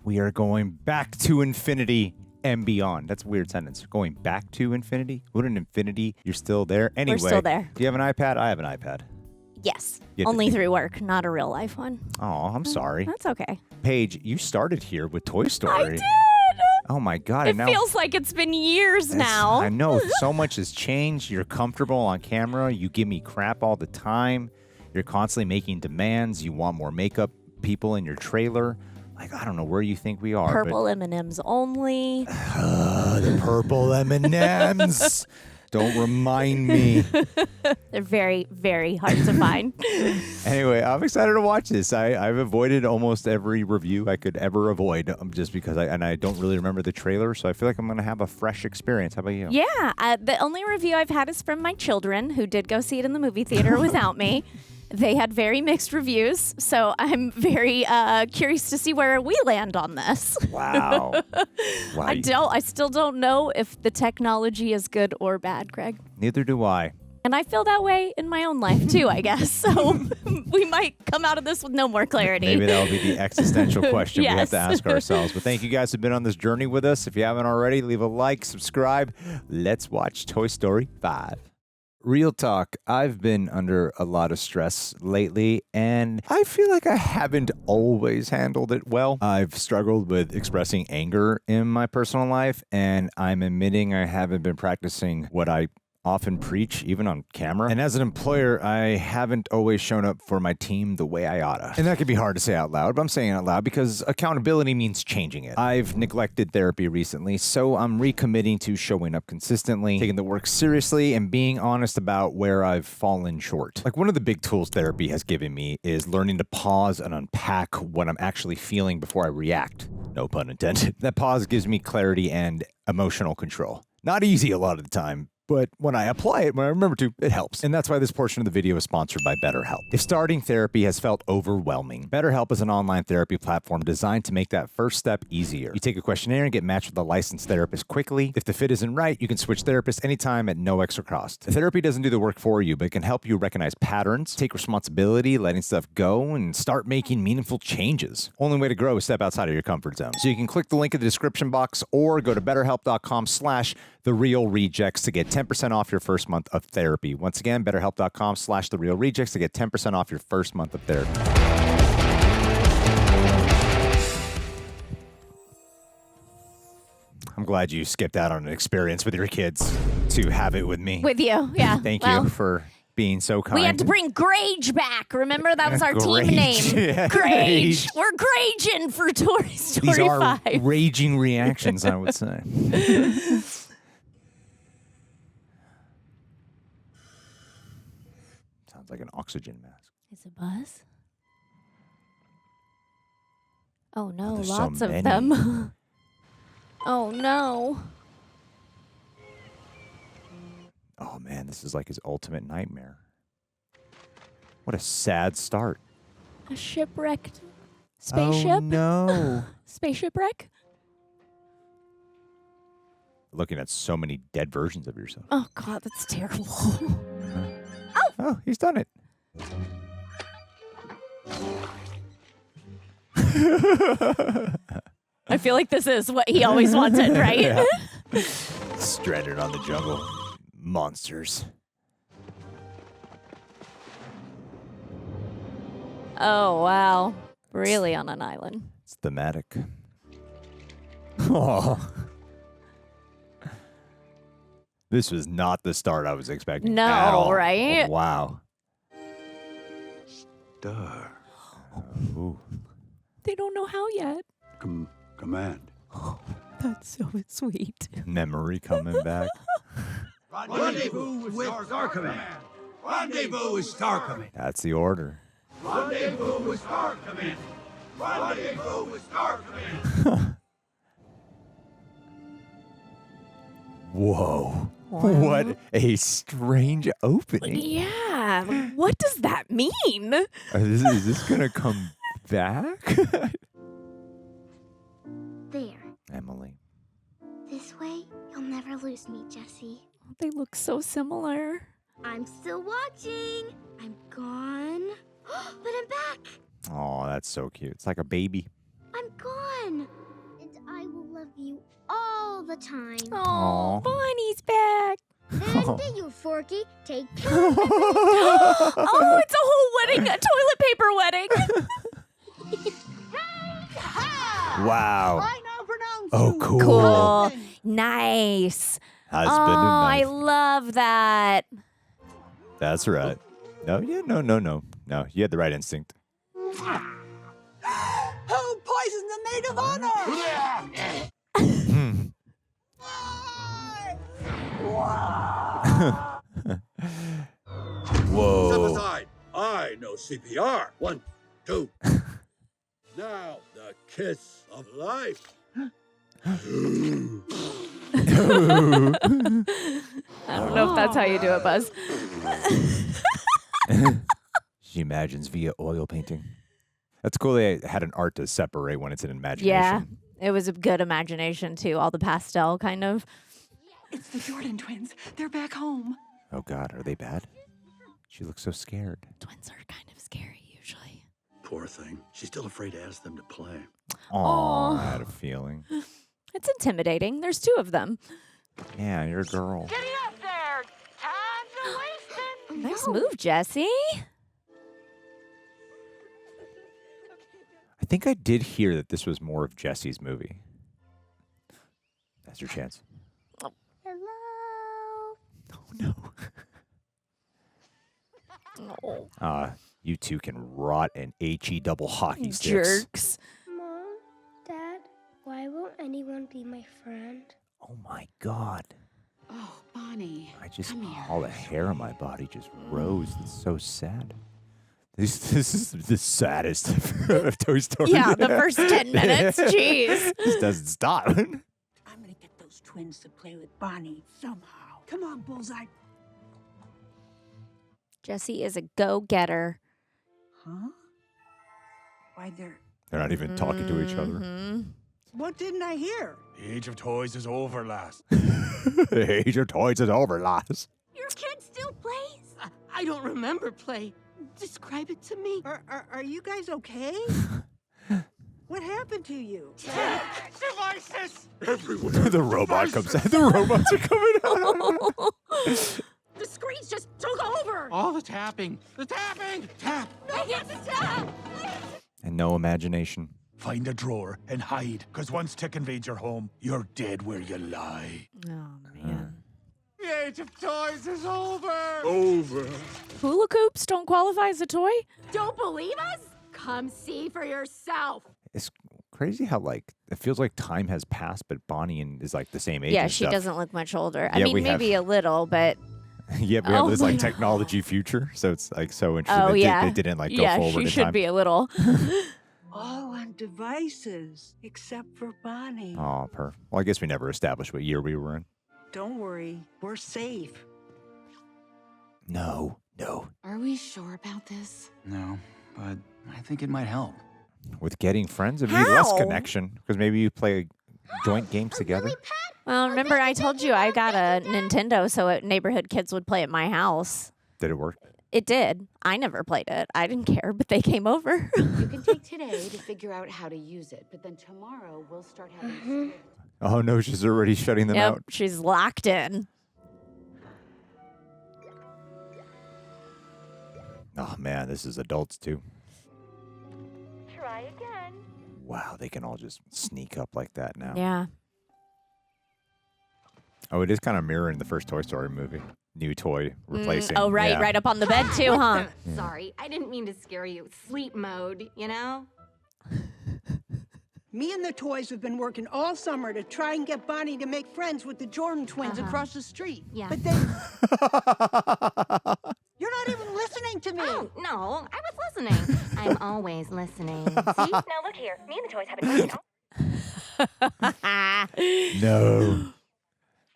We are going back to infinity and beyond. That's a weird sentence. Going back to infinity? What an infinity. You're still there? Anyway. We're still there. Do you have an iPad? I have an iPad. Yes. Only through work, not a real life one. Oh, I'm sorry. That's okay. Paige, you started here with Toy Story. I did. Oh, my God. It feels like it's been years now. I know. So much has changed. You're comfortable on camera. You give me crap all the time. You're constantly making demands. You want more makeup people in your trailer. Like, I don't know where you think we are. Purple M&Ms only. The purple M&Ms. Don't remind me. They're very, very hard to find. Anyway, I'm excited to watch this. I've avoided almost every review I could ever avoid just because I don't really remember the trailer, so I feel like I'm going to have a fresh experience. How about you? Yeah. The only review I've had is from my children who did go see it in the movie theater without me. They had very mixed reviews, so I'm very curious to see where we land on this. Wow. I still don't know if the technology is good or bad, Greg. Neither do I. And I feel that way in my own life, too, I guess. So we might come out of this with no more clarity. Maybe that'll be the existential question Yes. we have to ask ourselves. But thank you guys who've been on this journey with us. If you haven't already, leave a like, subscribe. Let's watch Toy Story 5. Real talk, I've been under a lot of stress lately, and I feel like I haven't always handled it well. I've struggled with expressing anger in my personal life, and I'm admitting I haven't been practicing what I often preach, even on camera. And as an employer, I haven't always shown up for my team the way I oughta. And that can be hard to say out loud, but I'm saying it out loud because accountability means changing it. I've neglected therapy recently, so I'm recommitting to showing up consistently, taking the work seriously, and being honest about where I've fallen short. Like, one of the big tools therapy has given me is learning to pause and unpack what I'm actually feeling before I react. No pun intended. That pause gives me clarity and emotional control. Not easy a lot of the time, but when I apply it, when I remember to, it helps. And that's why this portion of the video is sponsored by BetterHelp. If starting therapy has felt overwhelming, BetterHelp is an online therapy platform designed to make that first step easier. You take a questionnaire and get matched with a licensed therapist quickly. If the fit isn't right, you can switch therapists anytime at no extra cost. The therapy doesn't do the work for you, but it can help you recognize patterns, take responsibility, letting stuff go, and start making meaningful changes. Only way to grow is step outside of your comfort zone. So you can click the link in the description box or go to betterhelp.com/therealrejects to get 10% off your first month of therapy. Once again, betterhelp.com/therealrejects to get 10% off your first month of therapy. I'm glad you skipped out on an experience with your kids to have it with me. With you, yeah. Thank you for being so kind. We had to bring Grage back. Remember, that was our Grage. team name. Yeah, Grage. We're Graging for Toy Story These are 5. raging reactions, I would say. Sounds like an oxygen mask. Is it Buzz? Oh, no. There's Lots so of many. them. Oh, no. Oh, man, this is like his ultimate nightmare. What a sad start. A shipwrecked spaceship? Oh, no. Spaceship wreck? Looking at so many dead versions of yourself. Oh, God, that's terrible. Oh, he's done it. I feel like this is what he always wanted, right? Yeah. Stranded on the jungle. Monsters. Oh, wow. Really on an island. It's thematic. Oh. This was not the start I was expecting. No, at all. right? Oh, wow. Star. Ooh. They don't know how yet. Command. That's so sweet. Memory coming back. Rendezvous with Star Command. Rendezvous with Star Command. That's the order. Rendezvous with Star Command. Rendezvous with Star Command. Whoa. What a strange opening. Yeah. What does that mean? Is this going to come back? There. Emily. This way, you'll never lose me, Jessie. They look so similar. I'm still watching. I'm gone. But I'm back. Oh, that's so cute. It's like a baby. I'm gone. again. And I will love you all the time. Oh, Bonnie's back. And you, Forky, take care. Oh, it's a whole wedding, a toilet paper wedding. Wow. I now pronounce Oh, you cool. Cool. Nice. Husband Oh, I and wife. love that. That's right. No, yeah, no. No, you had the right instinct. Who poisoned the maid of honor? Whoa. Step aside. I know CPR. 1, 2. Now, the kiss of life. I don't know if that's how you do it, Buzz. She imagines via oil painting. That's cool. They had an art to separate when it's an imagination. Yeah, it was a good imagination too. All the pastel kind of. It's the Jordan twins. They're back home. Oh, God. Are they bad? She looks so scared. Twins are kind of scary usually. Poor thing. She's still afraid to ask them to play. Oh, I had a feeling. It's intimidating. There's 2 of them. Yeah, you're a girl. Getting up there. Time's a wasting. Nice move, Jessie. I think I did hear that this was more of Jessie's movie. That's your chance. Hello. Oh, no. Oh, You two can rot in HE double hockey sticks. jerks. Mom, Dad, why won't anyone be my friend? Oh, my God. Oh, Bonnie. All the hair on my body just rose. It's so sad. This is the saddest of Toy Story. Yeah, the first 10 minutes. Jeez. This doesn't stop. I'm gonna get those twins to play with Bonnie somehow. Come on, Bullseye. Jessie is a go-getter. Huh? Why They're not even talking to each other. Mhm. What didn't I hear? The age of toys is over, lass. The age of toys is over, lass. Your kid still plays? I don't remember play. Describe it to me. Are you guys okay? What happened to you? Devices! Everywhere. The robot comes out. The robots are coming out. The screens just took over. All the tapping. The tapping! Tap! Make it stop. And no imagination. Find a drawer and hide, because once Tick invades your home, you're dead where you lie. Oh, man. The age of toys is over! Over. Hula hoops don't qualify as a toy? Don't believe us? Come see for yourself. It's crazy how, like, it feels like time has passed, but Bonnie is, like, the same age Yeah, and she stuff. doesn't look much older. I Yeah, mean, we have- maybe a little, but Yeah, we have Oh this, my like, God. technology future, so it's, like, so interesting. oh, that yeah. They didn't, like, go yeah, forward she in should time. be a little. All on devices, except for Bonnie. Oh, well, I guess we never established what year we were in. Don't worry, we're safe. No. Are we sure about this? No, but I think it might help. With getting friends, it'd be less How? connection, because maybe you play joint games together. Well, remember I told you I got a Nintendo so neighborhood kids would play at my house. Did it work? It did. I never played it. I didn't care, but they came over. You can take today to figure out how to use it, but then tomorrow we'll start having Oh, no, she's already shutting them Yep, out. she's locked in. Oh, man, this is adults, too. Try again. Wow, they can all just sneak up like that now. Yeah. Oh, it is kind of mirroring the first Toy Story movie. New toy replacing. Oh, right, yeah. right up on the bed too, huh? Sorry, I didn't mean to scare you. Sleep mode, you know? Me and the toys have been working all summer to try and get Bonnie to make friends with the Jordan twins across the street. Yeah. But they... You're not even listening to me. Oh, no, I was listening. I'm always listening. See? Now look here. Me and the toys have been working No.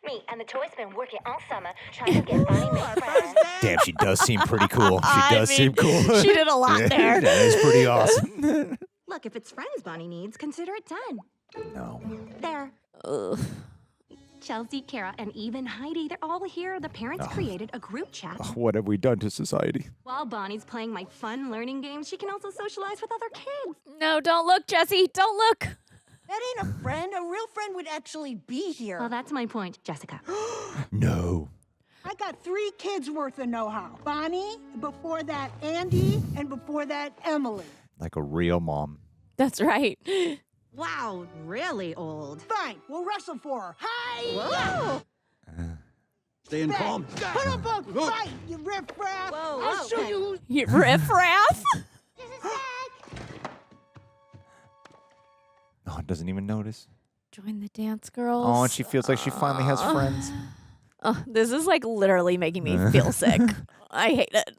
Me and the toys have been working all summer trying to get Bonnie make friends. Damn, she does seem pretty cool. She does seem cool. She did a lot there. That is pretty awesome. Look, if it's friends Bonnie needs, consider it done. No. There. Ugh. Chelsea, Kara, and even Heidi, they're all here. The parents created a group chat. What have we done to society? While Bonnie's playing my fun learning games, she can also socialize with other kids. No, don't look, Jessie. Don't look. That ain't a friend. A real friend would actually be here. Well, that's my point, Jessica. No. I got 3 kids worth of know-how. Bonnie, before that Andy, and before that Emily. Like a real mom. That's right. Wow, really old. Fine, we'll wrestle for her. Hi! Whoa! Staying calm. Put up a fight, you riffraff! Whoa, I'll show you. You riffraff. Oh, doesn't even notice. Join the dance girls. Oh, and she feels like she finally has friends. Oh, this is like literally making me feel sick. I hate it.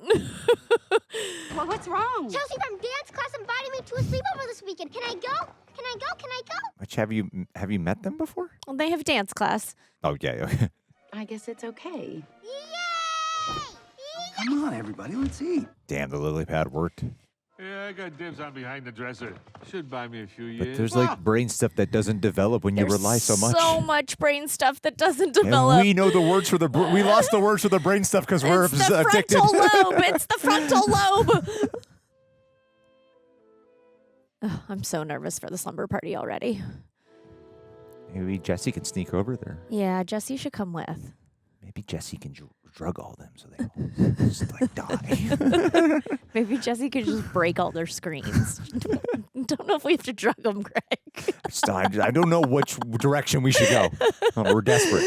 Well, what's wrong? Chelsea from dance class invited me to a sleepover this weekend. Can I go? Can I go? Can I go? Which have you met them before? Well, they have dance class. Oh yeah. Okay. I guess it's okay. Yay! Come on, everybody, let's eat. Damn, the Lilypad worked. Yeah, I got dibs on behind the dresser. Should buy me a few years. But there's like brain stuff that doesn't develop when you rely so much. So much brain stuff that doesn't And develop. we know the words for the. We lost the words for the brain stuff because we're It's the addicted. frontal lobe. It's the frontal lobe. Oh, I'm so nervous for the slumber party already. Maybe Jessie can sneak over there. Yeah, Jessie should come with. Maybe Jessie can drug all them so they all just like die. Maybe Jessie could just break all their screens. Don't know if we have to drug them, Greg. I don't know which direction we should go. Oh, we're desperate.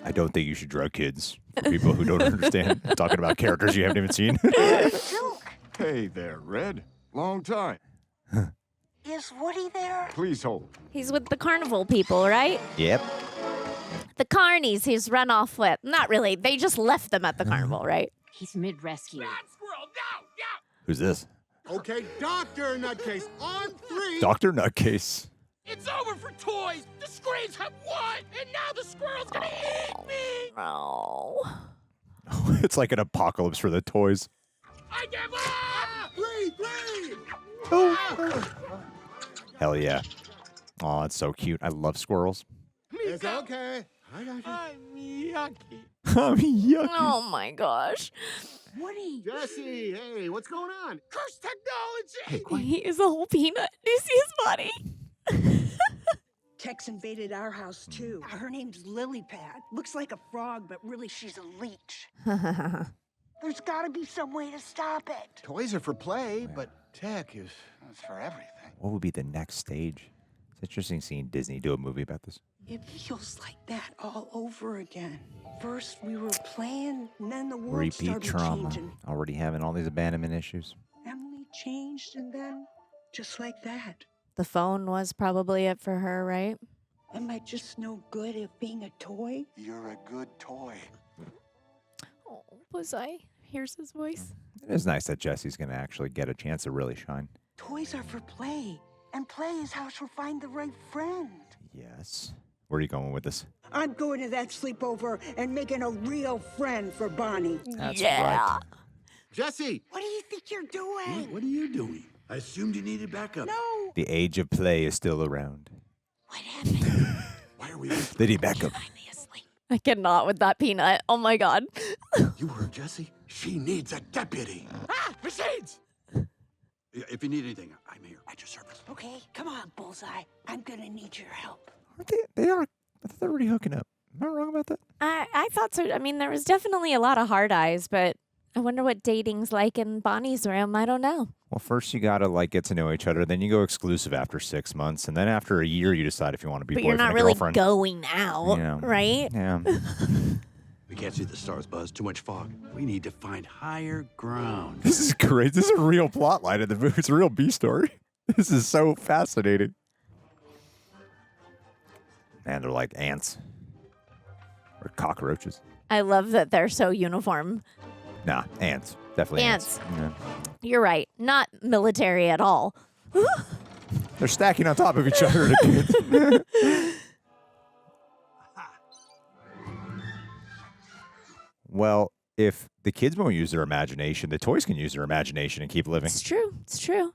I don't think you should drug kids. For people who don't understand, talking about characters you haven't even seen. Hey there, Red. Long time. Is Woody there? Please hold. He's with the carnival people, right? Yep. The carnies he's run off with. Not really. They just left them at the carnival, right? He's mid-rescue. Who's this? Okay, Dr. Nutcase, on 3. Dr. Nutcase. It's over for toys! The screens have won! And now the squirrel's gonna eat me! No. It's like an apocalypse for the toys. I give up! Breathe! Hell yeah. Oh, it's so cute. I love squirrels. It's okay. I got you. I'm yucky. Yucky. Oh my gosh. Woody! Jessie, hey, what's going on? Curse technology! He is a whole peanut. Do you see his body? Tex invaded our house, too. Her name's Lilypad. Looks like a frog, but really she's a leech. There's gotta be some way to stop it. Toys are for play, but tech is for everything. What would be the next stage? It's interesting seeing Disney do a movie about this. It feels like that all over again. First we were playing, and then the world Repeat started trauma. changing. Already having all these abandonment issues. Emily changed, and then just like that. The phone was probably it for her, right? Am I just no good at being a toy? You're a good toy. Oh, was I? Here's his voice. It is nice that Jessie's going to actually get a chance to really shine. Toys are for play, and play is how she'll find the right friend. Yes. Where are you going with this? I'm going to that sleepover and making a real friend for Bonnie. That's yeah. right. Jessie! What do you think you're doing? What are you doing? I assumed you needed backup. No. The age of play is still around. What happened? Why are we... They need backup. I cannot with that peanut. Oh my god. You heard Jessie? She needs a deputy. Ah! Machines! If you need anything, I'm here at your service. Okay, come on, Bullseye. I'm gonna need your help. Aren't they are. I thought they were already hooking up. Am I wrong about that? I thought so. I mean, there was definitely a lot of hard eyes, but I wonder what dating's like in Bonnie's room. I don't know. Well, first you got to like get to know each other. Then you go exclusive after 6 months. And then after a year, you decide if you want to be But you're boyfriend not or really girlfriend. going out, Yeah. right? Yeah. We can't see the stars, Buzz. Too much fog. We need to find higher ground. This is great. This is a real plot line of the movie. It's a real B story. This is so fascinating. Man, they're like ants. Or cockroaches. I love that they're so uniform. Nah, ants. Definitely ants. Yeah. You're right. Not military at all. They're stacking on top of each other. Well, if the kids won't use their imagination, the toys can use their imagination and keep living. It's true. It's true.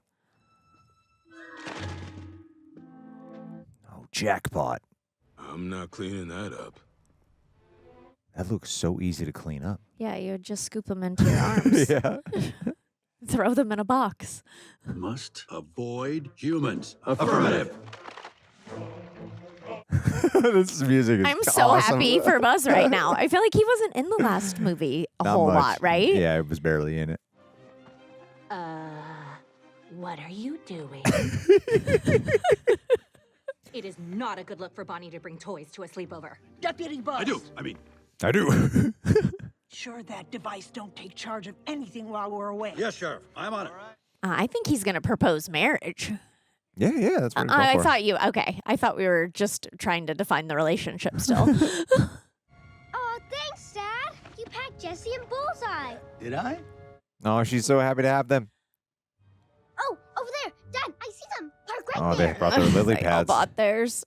Oh, jackpot. I'm not cleaning that up. That looks so easy to clean up. Yeah, you would just scoop them into your arms. Yeah. throw them in a box. Must avoid humans. Affirmative. This music is I'm so awesome. happy for Buzz right now. I feel like he wasn't in the last movie a Not whole much. lot, right? Yeah, it was barely in it. What are you doing? It is not a good look for Bonnie to bring toys to a sleepover. Deputy Buzz. I do. Sure that device don't take charge of anything while we're away. Yes, Sheriff. I'm on it. I think he's going to propose marriage. Yeah, that's what I thought we were just trying to define the relationship still. Oh, thanks, Dad. You packed Jessie and Bullseye. Did I? Oh, she's so happy to have them. Oh, over there. Dad, I see them. They're right Oh, there. they brought their lily They all pads. bought theirs.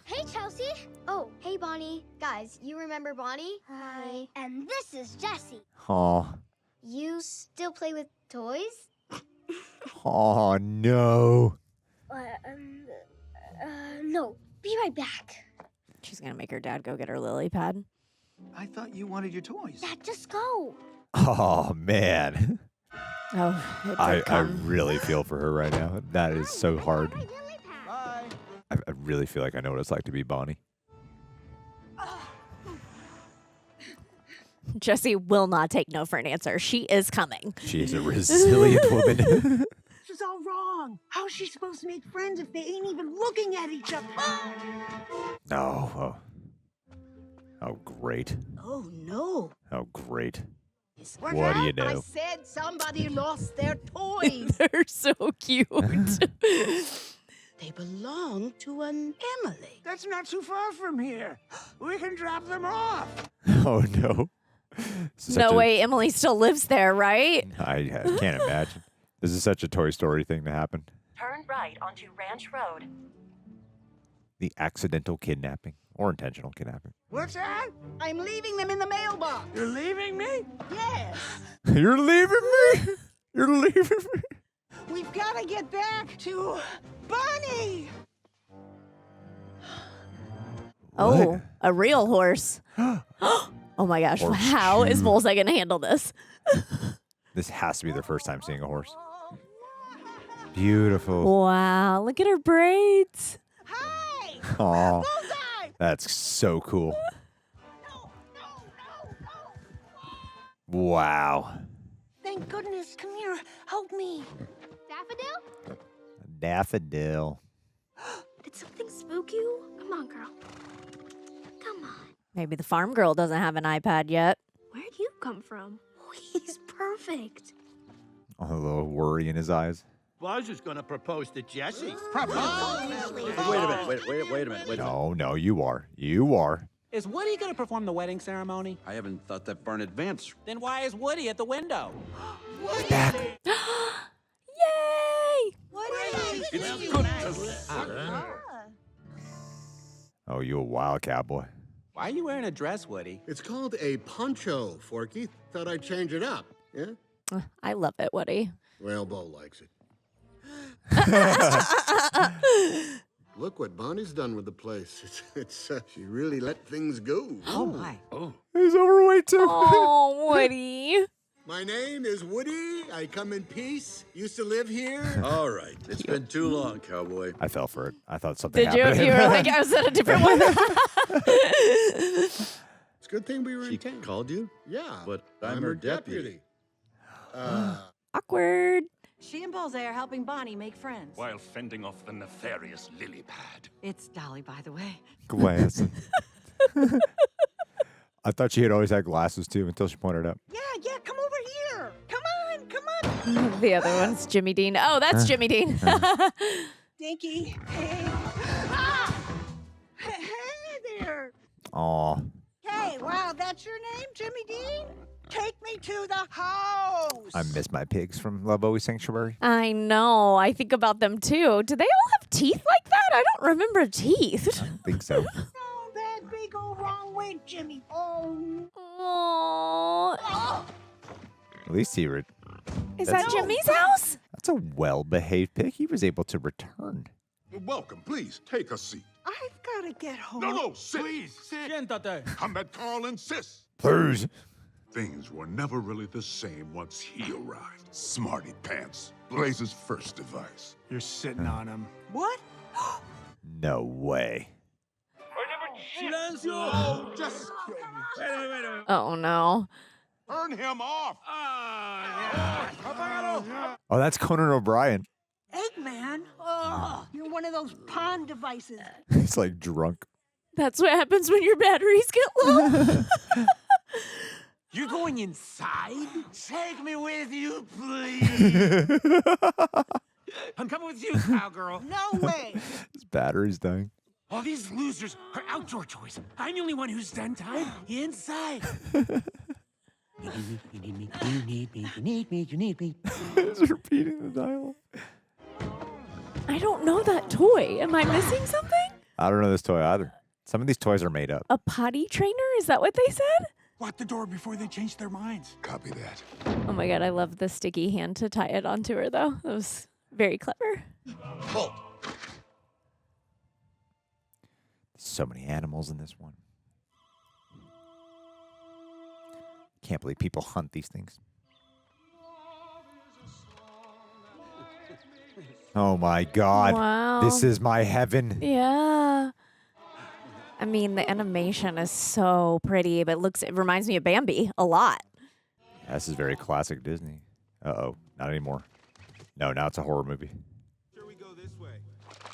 Hey, Chelsea. Oh, hey, Bonnie. Guys, you remember Bonnie? Hi. And this is Jessie. Oh, You still play with toys? oh no. No. Be right back. She's going to make her dad go get her lily pad. I thought you wanted your toys. Dad, just go. Oh man. Oh, it did I come. really feel for her right now. That is so hard. My lily pad. Bye. I really feel like I know what it's like to be Bonnie. Jessie will not take no for an answer. She is coming. She's a resilient woman. This is all wrong. How's she supposed to make friends if they ain't even looking at each other? No. Oh, great. Oh, no. Oh, great. What What do you know? I said somebody lost their toys. They're so cute. They belong to an Emily. That's not too far from here. We can drop them off. Oh, no. This is No such a- way Emily still lives there, right? I can't imagine. This is such a Toy Story thing to happen. Turn right onto Ranch Road. The accidental kidnapping or intentional kidnapping. What's that? I'm leaving them in the mailbox. You're leaving me? Yes. You're leaving me? You're leaving me? We've got to get back to Bonnie. Oh, What? a real horse. Oh my gosh. Horse How is shoe. Bullseye going to handle this? This has to be their first time seeing a horse. Beautiful. Wow. Look at her braids. Hi. Aw, Bullseye. that's so cool. Wow. Thank goodness. Come here. Help me. Daffodil? Daffodil. Did something spook you? Come on, girl. Come on. Maybe the farm girl doesn't have an iPad yet. Where'd you come from? Oh, he's perfect. A little worry in his eyes. Buzz is gonna propose to Jessie. Wait Wait a minute. No, you are. You are. Is Woody going to perform the wedding ceremony? I haven't thought that far in advance. Then why is Woody at the window? Back. Yay! It's good to see. Oh, you a wild cowboy. Why are you wearing a dress, Woody? It's called a poncho, Forky. Thought I'd change it up. Yeah? I love it, Woody. Well, Bo likes it. Look what Bonnie's done with the place. She really let things go. Oh, my. Oh. He's overweight too. Oh, Woody. My name is Woody. I come in peace. Used to live here. All right. It's been too long, cowboy. I fell for it. I thought something Did you? happened. You were like, I was at a different one. It's a good thing we were She in town. called you? Yeah. But I'm her deputy. Awkward. She and Bullseye are helping Bonnie make friends. While fending off the nefarious Lilypad. It's Dolly, by the way. Glasses. I thought she had always had glasses too until she pointed it out. Yeah, come over here. Come on. The other one's Jimmy Dean. Oh, that's Jimmy Dean. Dinky. Hey. Ah! Hey there. Aw. Hey, wow, that's your name, Jimmy Dean? Take me to the house. I miss my pigs from Love Always Sanctuary. I know. I think about them too. Do they all have teeth like that? I don't remember teeth. I don't think so. Oh, that big old wrong way, Jimmy. Oh. Oh. At least he Is that Jimmy's house? That's a well-behaved pig. He was able to return. Welcome, please. Take a seat. I've got to get home. No, sit. Please, sit. Siéntate. Combat Carl insists. Please. Things were never really the same once he arrived. Smarty Pants, Blaze's first device. You're sitting on him. What? No way. Silencio! Oh, just kill me. Wait a minute. Oh no. Turn him off! Oh, that's Conan O'Brien. Eggman? Oh, you're one of those pawn devices. He's like drunk. That's what happens when your batteries get low. You're going inside? Take me with you, please. I'm coming with you, cowgirl. No way. His battery's dying. All these losers are outdoor toys. I'm the only one who's done time inside. You need me, you need me, you need me, you need me. He's repeating the dialogue. I don't know that toy. Am I missing something? I don't know this toy either. Some of these toys are made up. A potty trainer? Is that what they said? Lock the door before they change their minds. Copy that. Oh my god, I love the sticky hand to tie it onto her, though. That was very clever. Halt. So many animals in this one. Can't believe people hunt these things. Oh my god. Wow. This is my heaven. Yeah. I mean, the animation is so pretty, but it reminds me of Bambi a lot. Yeah, this is very classic Disney. Uh-oh. Not anymore. No, now it's a horror movie.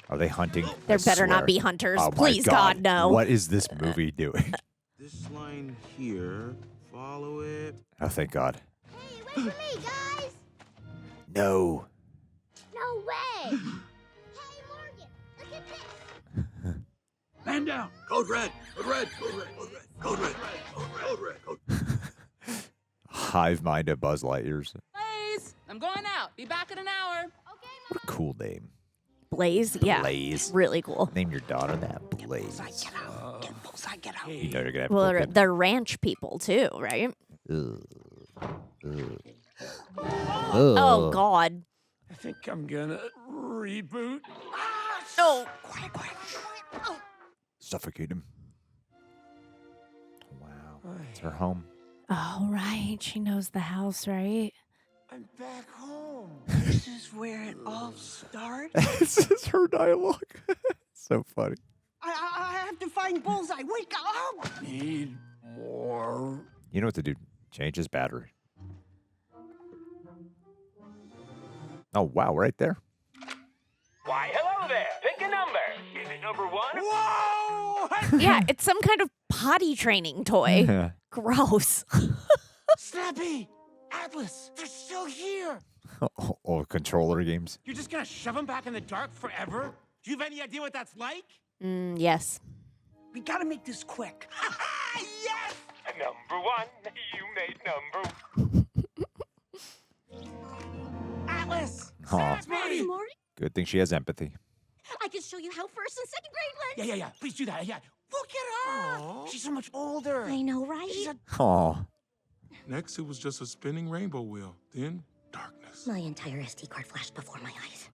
Are they hunting? There I better not swear. be hunters. Oh my Please, God, no. What is this movie doing? This line here, follow it. Oh, thank God. Hey, wait for me, guys! No. No way! Hey, Morgan, look at this! Man down. Code red. Code red. Code red. Code red. Code red. Code red. Code red. Hive mind at Buzz Lightyear's. Blaze, I'm going out. Be back in an hour. What a cool name. Blaze? Yeah. Blaze. Really cool. Name your daughter that. Blaze. Get out. You know you're gonna have Well, cool kids. they're ranch people, too, right? Ugh. Ugh. Oh, God. I think I'm gonna reboot. Oh. Suffocate him. Wow. It's her home. Oh, right. She knows the house, right? I'm back home. This is where it all starts. This is her dialogue. So funny. I have to find Bullseye. Wake up! Need more. You know what to do? Change his battery. Oh, wow. Right there. Why, hello there. Pick a number. Is it number 1? Whoa! Yeah, it's some kind of potty training toy. Yeah. Gross. Snappy! Atlas! They're still here! Oh, controller games. You're just gonna shove them back in the dark forever? Do you have any idea what that's like? Yes. We gotta make this quick. Yes! Number 1. You made number. Atlas! Aw. Smarty! Good thing she has empathy. I can show you how first and second grade went. Yeah. Please do that. Yeah. Look at her! She's so much older. I know, right? She's a... Aw. Next, it was just a spinning rainbow wheel. Then, darkness. My entire SD card flashed before my eyes.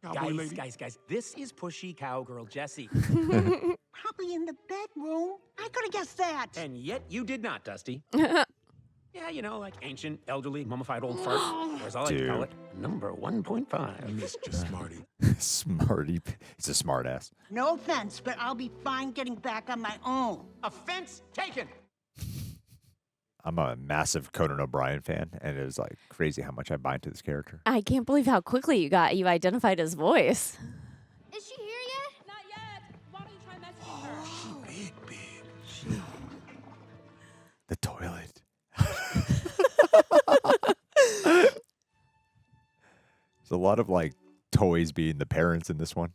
Cowboy Guys, lady. guys, this is pushy cowgirl Jessie. Probably in the bedroom. I could have guessed that. And yet you did not, Dusty. Yeah, you know, like ancient, elderly, mummified old fart. Or as I like to call it, number 1.5. Mr. Smarty. Smarty. He's a smart ass. No offense, but I'll be fine getting back on my own. Offense taken. I'm a massive Conan O'Brien fan, and it was like crazy how much I buy into this character. I can't believe how quickly you identified his voice. Is she here yet? Not yet. Why don't you try messaging her? Big. The toilet. There's a lot of like toys being the parents in this one,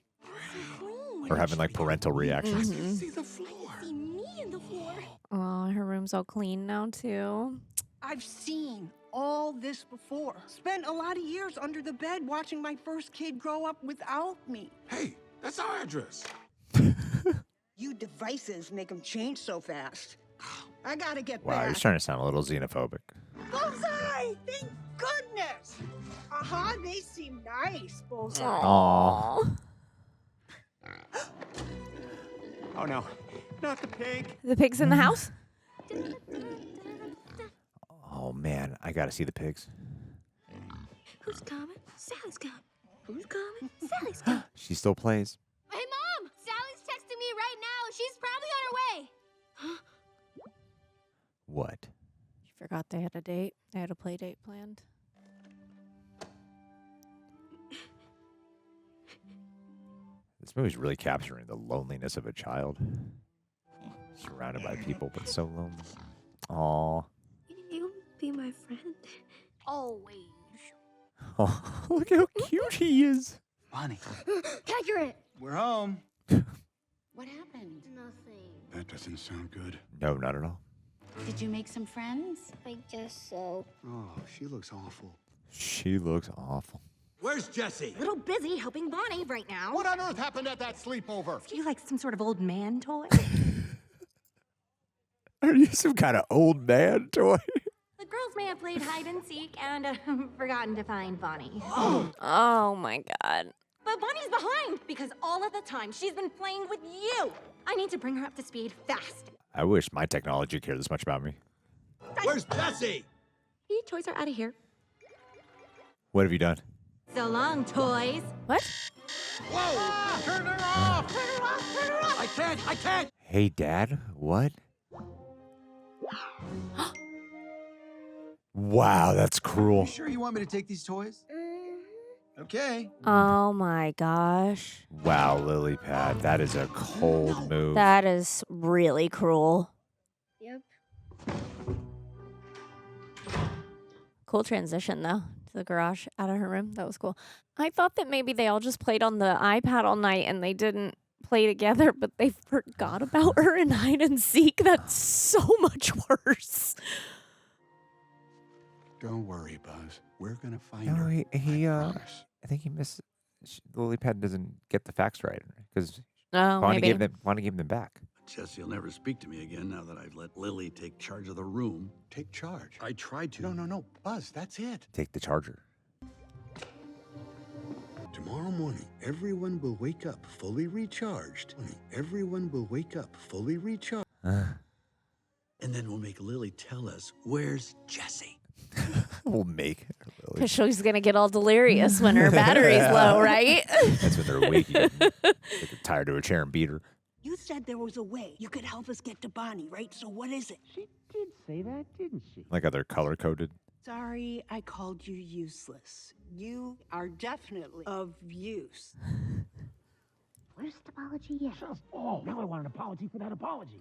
or having like parental reactions. Mhm. See the floor. See me in the floor. Oh, her room's all clean now, too. I've seen all this before. Spent a lot of years under the bed watching my first kid grow up without me. Hey, that's our address. You devices make them change so fast. I gotta get Wow, back. he's trying to sound a little xenophobic. Bullseye! Thank goodness! They seem nice, Bullseye. Aww. Oh no, not the pig. The pig's in the house? Oh, man. I got to see the pigs. Who's coming? Sally's coming. Who's coming? Sally's coming. She still plays. Hey, Mom! Sally's texting me right now. She's probably on her way. What? You forgot they had a date. They had a play date planned. This movie's really capturing the loneliness of a child. Surrounded by people, but so lonely. Aw. You be my friend. Always. Oh, look how cute he is. Bonnie. Accurate. We're home. What happened? Nothing. That doesn't sound good. No, not at all. Did you make some friends? I guess so. Oh, she looks awful. She looks awful. Where's Jessie? Little busy helping Bonnie right now. What on earth happened at that sleepover? Do you like some sort of old man toy? Are you some kind of old man toy? The girls may have played hide and seek and forgotten to find Bonnie. Oh my God. But Bonnie's behind because all of the time she's been playing with you. I need to bring her up to speed fast. I wish my technology cared this much about me. Where's Jessie? Your toys are out of here. What have you done? So long, toys. What? Whoa! Turn her off! Turn her off! Turn her off! I can't! Hey, Dad. What? Wow, that's cruel. You sure you want me to take these toys? Okay. Oh my gosh. Wow, Lilypad. That is a cold move. That is really cruel. Yep. Cool transition, though, to the garage out of her room. That was cool. I thought that maybe they all just played on the iPad all night and they didn't play together, but they forgot about her in hide and seek. That's so much worse. Don't worry, Buzz. We're gonna find No, her. he I promise. I think he missed. Lilypad doesn't get the facts right because Oh, Bonnie maybe. gave them back. Jessie will never speak to me again now that I've let Lily take charge of the room. Take charge. I tried to. No. Buzz, that's it. Take the charger. Tomorrow morning, everyone will wake up fully recharged. Everyone will wake up fully recharged. And then we'll make Lily tell us, where's Jessie? We'll make her, Lily. Because she's going to get all delirious when her battery's low, right? That's when they're waking up. They get tired of a chair and beat her. You said there was a way you could help us get to Bonnie, right? So what is it? She did say that, didn't she? Like how they're color coded. Sorry, I called you useless. You are definitely of use. Where's the apology yet? Oh, now I want an apology for that apology.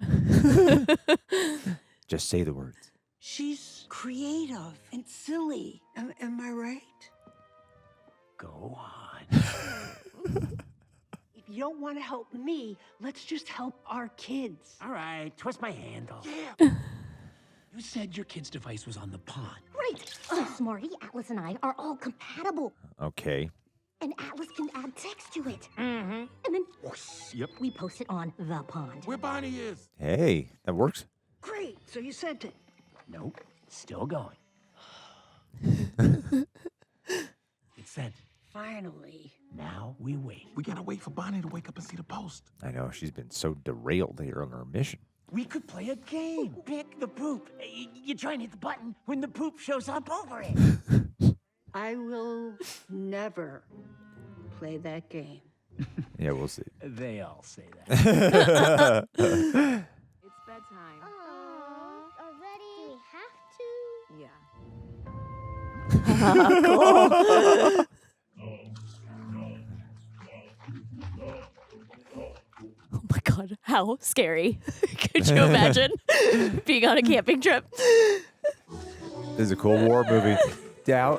Just say the words. She's creative and silly. Am I right? Go on. If you don't want to help me, let's just help our kids. All right, twist my handle. Yeah. You said your kid's device was on the pond. Right. So Smarty, Atlas, and I are all compatible. Okay. And Atlas can add text to it. Mm-hmm. And then Yep. we post it on the pond. Where Bonnie is. Hey, that works. Great. So you sent it. Nope. Still going. It's sent. Finally. Now we wait. We gotta wait for Bonnie to wake up and see the post. I know, she's been so derailed here on her mission. We could play a game. Pick the poop. You try and hit the button when the poop shows up over it. I will never play that game. Yeah, we'll see. They all say that. It's bedtime. Already? Do we have to? Yeah. Cool. Oh my God, how scary. Could you imagine being on a camping trip? This is a cool war movie. Yeah,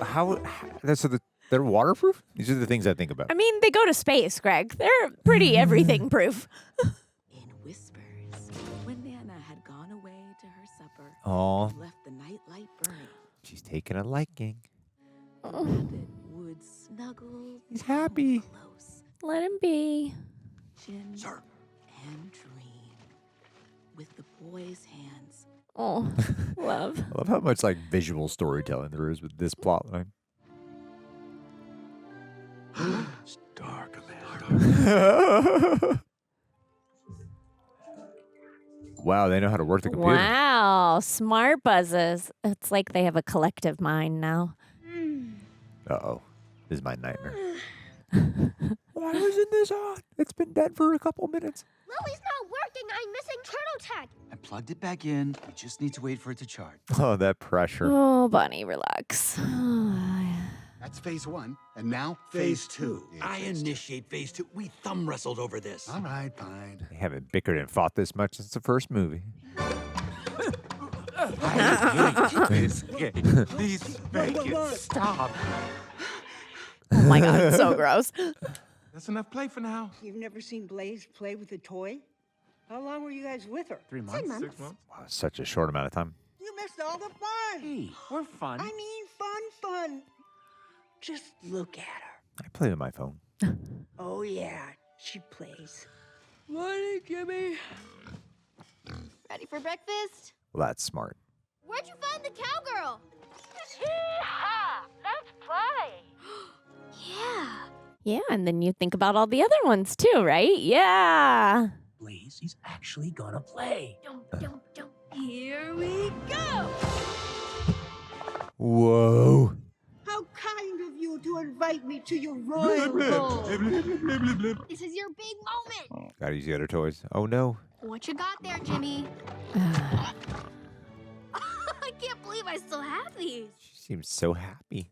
they're waterproof? These are the things I think about. I mean, they go to space, Greg. They're pretty everything proof. In whispers, when Nana had gone away to her supper, Aw. and left the night light burning, She's taking a liking. Rabbit would snuggle. He's happy. Close, Let him be. chin, and dream with the boy's hands. Oh, love. I love how much like visual storytelling there is with this plot line. It's dark, man. Wow, they know how to work the computer. Wow, smart buzzes. It's like they have a collective mind now. Uh-oh. This is my nightmare. Why wasn't this on? It's been dead for a couple minutes. Lily's not working. I'm missing Turtle Tech. I plugged it back in. We just need to wait for it to charge. Oh, that pressure. Oh, Bonnie, relax. That's phase 1, and now phase 2. I initiate phase 2. We thumb wrestled over this. All right, fine. They haven't bickered and fought this much since the first movie. Please fake it. Stop. Oh my God, it's so gross. That's enough play for now. You've never seen Blaze play with a toy? How long were you guys with her? 3 months, 6 months. Wow, such a short amount of time. You missed all the fun. Hey, we're fun. I mean fun. Just look at her. I play with my phone. Oh, yeah, she plays. Money, gimme. Ready for breakfast? Well, that's smart. Where'd you find the cowgirl? Hee-haw! Let's play! Yeah. Yeah, and then you think about all the other ones too, right? Yeah. Blaze, he's actually gonna play. Here we go! Whoa. How kind of you to invite me to your royal ball. This is your big moment. Gotta use the other toys. Oh, no. What you got there, Jimmy? I can't believe I still have these. She seems so happy.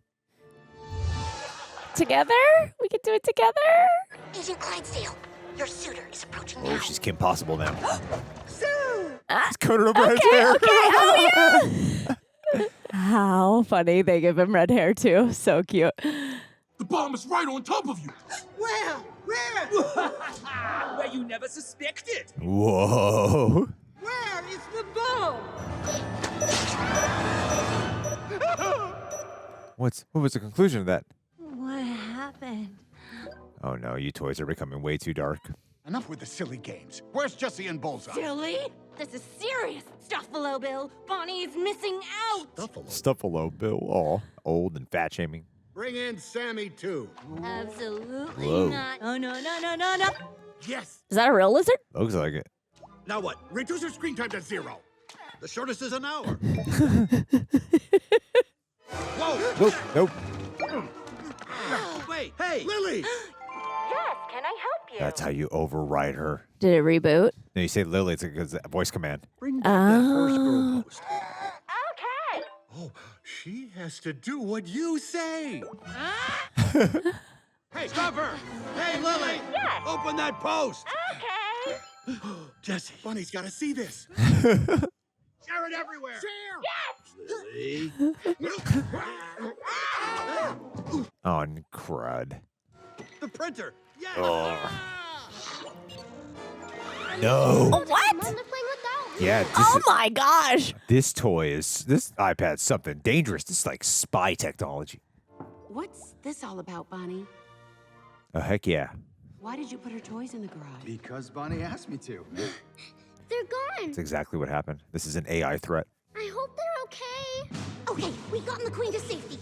Together? We could do it together? Agent Clydesdale, your suitor is approaching Oh, now. she's Kim Possible now. Sue! It's Conan O'Brien's hair. Okay. Oh, yeah. How funny. They give him red hair, too. So cute. The bomb is right on top of you. Where? Where you never suspected. Whoa. Where is the bomb? What was the conclusion of that? What happened? Oh, no. You toys are becoming way too dark. Enough with the silly games. Where's Jessie and Bullseye? Silly? This is serious. Stuffalo Bill. Bonnie is missing out. Stuffalo Bill. Oh, old and fat shaming. Bring in Sammy, too. Absolutely Whoa. not. Oh, no. Yes. Is that a real lizard? Looks like it. Now what? Reduce your screen time to 0. The shortest is an hour. Whoa. Nope. Wait, hey, Lily! Yes, can I help you? That's how you override her. Did it reboot? No, you say Lily. It's a voice command. Bring back that Forrest Oh. girl post. Okay. Oh, she has to do what you say. Hey, stop her! Hey, Lily! Yes. Open that post! Okay. Jessie, Bunny's got to see this. Share it everywhere. Yes. Lily. Oh, and crud. The printer. Yes. Oh. No. What? Mom, they're playing with that. Yeah. Oh my gosh. This iPad's something dangerous. This is like spy technology. What's this all about, Bonnie? Oh, heck yeah. Why did you put her toys in the garage? Because Bonnie asked me to. They're gone. That's exactly what happened. This is an AI threat. I hope they're okay. Okay, we've gotten the queen to safety.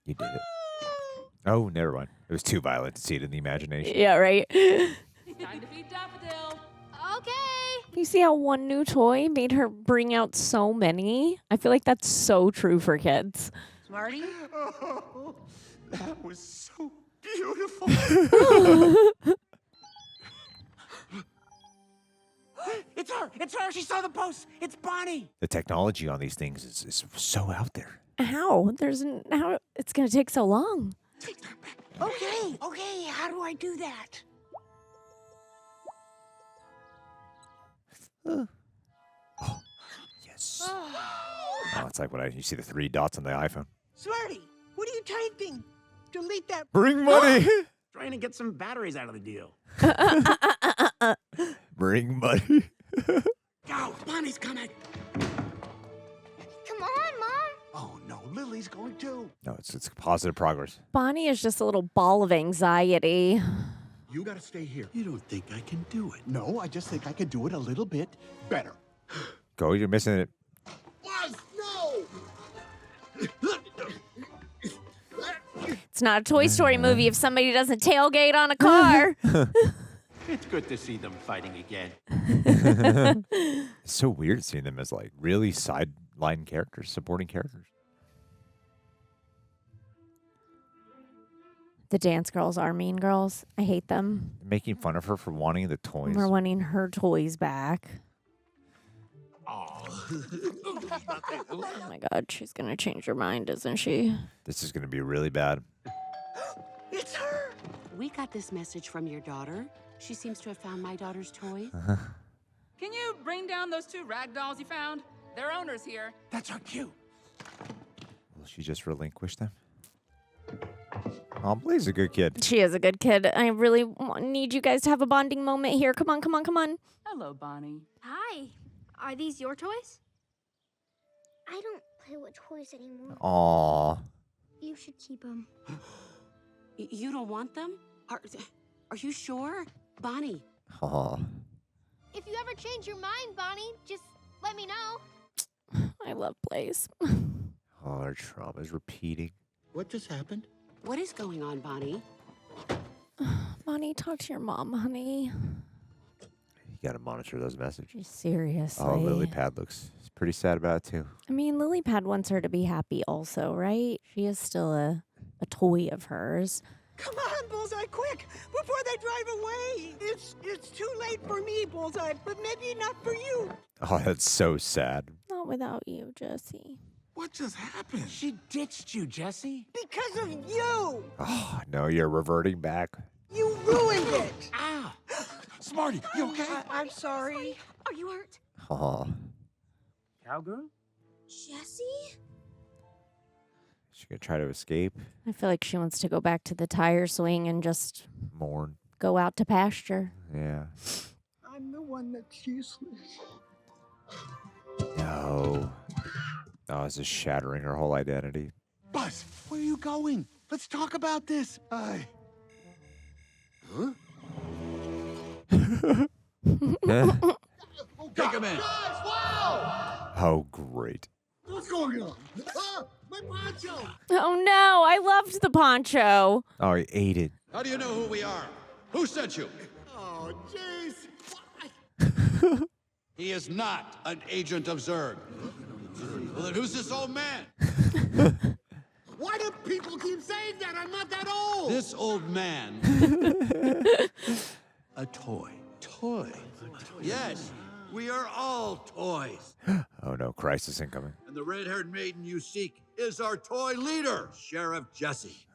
You did it. Oh, never mind. It was too violent to see it in the imagination. Yeah, right. Time to feed Daffodil. Okay. You see how one new toy made her bring out so many? I feel like that's so true for kids. Smarty? Oh, that was so beautiful. It's her. She saw the post. It's Bonnie. The technology on these things is so out there. How? How it's gonna take so long. Okay, how do I do that? Yes. Oh, it's like when you see the 3 dots on the iPhone. Smarty, what are you typing? Delete that. Bring money. Trying to get some batteries out of the deal. Bring money. Go! Bonnie's coming! Come on, Mom. Oh, no, Lily's going too. No, it's positive progress. Bonnie is just a little ball of anxiety. You gotta stay here. You don't think I can do it? No, I just think I can do it a little bit better. Go, you're missing it. Buzz, no! It's not a Toy Story movie if somebody doesn't tailgate on a car. It's good to see them fighting again. It's so weird seeing them as like really sideline characters, supporting characters. The dance girls are mean girls. I hate them. Making fun of her for wanting the toys. We're wanting her toys back. Oh. Oh my God, she's gonna change her mind, isn't she? This is going to be really bad. It's her! We got this message from your daughter. She seems to have found my daughter's toy. Can you bring down those 2 rag dolls you found? Their owner's here. That's our cue. Will she just relinquish them? Oh, Blaze is a good kid. She is a good kid. I really need you guys to have a bonding moment here. Come on, come on, come on. Hello, Bonnie. Hi. Are these your toys? I don't play with toys anymore. Aw. You should keep them. You don't want them? Are you sure? Bonnie. Aw. If you ever change your mind, Bonnie, just let me know. I love Blaze. Oh, our trauma is repeating. What just happened? What is going on, Bonnie? Bonnie, talk to your mom, honey. You got to monitor those messages. Seriously. Oh, Lilypad looks pretty sad about it, too. I mean, Lilypad wants her to be happy also, right? She is still a toy of hers. Come on, Bullseye, quick! Before they drive away! It's too late for me, Bullseye, but maybe not for you. Oh, that's so sad. Not without you, Jessie. What just happened? She ditched you, Jessie. Because of you! Oh, no, you're reverting back. You ruined it! Ah! Smarty, you okay? I'm sorry. Are you hurt? Oh. Cowgirl? Jessie? She gonna try to escape? I feel like she wants to go back to the tire swing and just Mourn. go out to pasture. Yeah. I'm the one that's useless. No. Oh, this is shattering her whole identity. Buzz, where are you going? Let's talk about this. Huh? Take him in. Oh, great. What's going on? My poncho! Oh no, I loved the poncho. Oh, he ate it. How do you know who we are? Who sent you? Oh, jeez. He is not an agent of Zurg. Well, then who's this old man? Why do people keep saying that? I'm not that old. This old man. A toy. Toy? Yes, we are all toys. Oh no, crisis incoming. And the red-haired maiden you seek is our toy leader, Sheriff Jessie.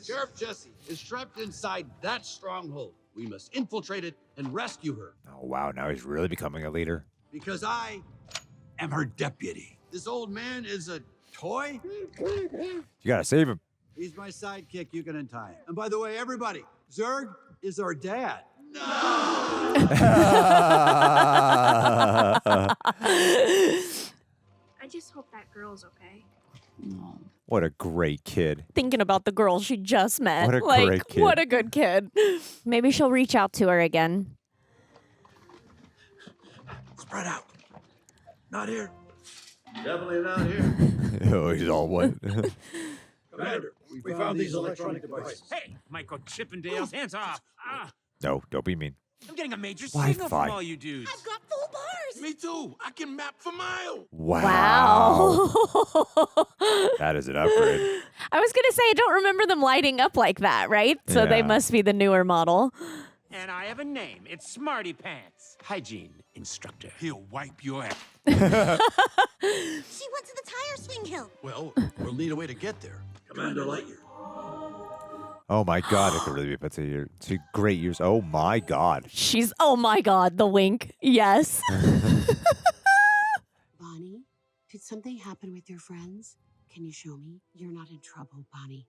Sheriff Jessie is trapped inside that stronghold. We must infiltrate it and rescue her. Oh wow, now he's really becoming a leader. Because I am her deputy. This old man is a toy? You gotta save him. He's my sidekick. You can untie him. And by the way, everybody, Zurg is our dad. I just hope that girl's okay. What a great kid. Thinking about the girl she just met. What a like, great kid. What a good kid. Maybe she'll reach out to her again. Spread out. Not here. Definitely not here. Oh, he's all white. Commander, we found these electronic devices. Hey, Michael Chippendales, hands off. Ah, No, don't be mean. I'm getting a major Wi-Fi. signal from all you dudes. I've got full bars. Me too. I can map for miles. Wow. That is an upgrade. I was going to say, I don't remember them lighting up like that, right? So they Yeah. must be the newer model. And I have a name. It's Smarty Pants, hygiene instructor. He'll wipe your ass. She went to the tire swing hill. Well, we'll need a way to get there. Commander Lightyear. Oh my god, it could really be put to year. 2 great years. Oh my god. She's, oh my God, the wink. Yes. Bonnie, did something happen with your friends? Can you show me? You're not in trouble, Bonnie.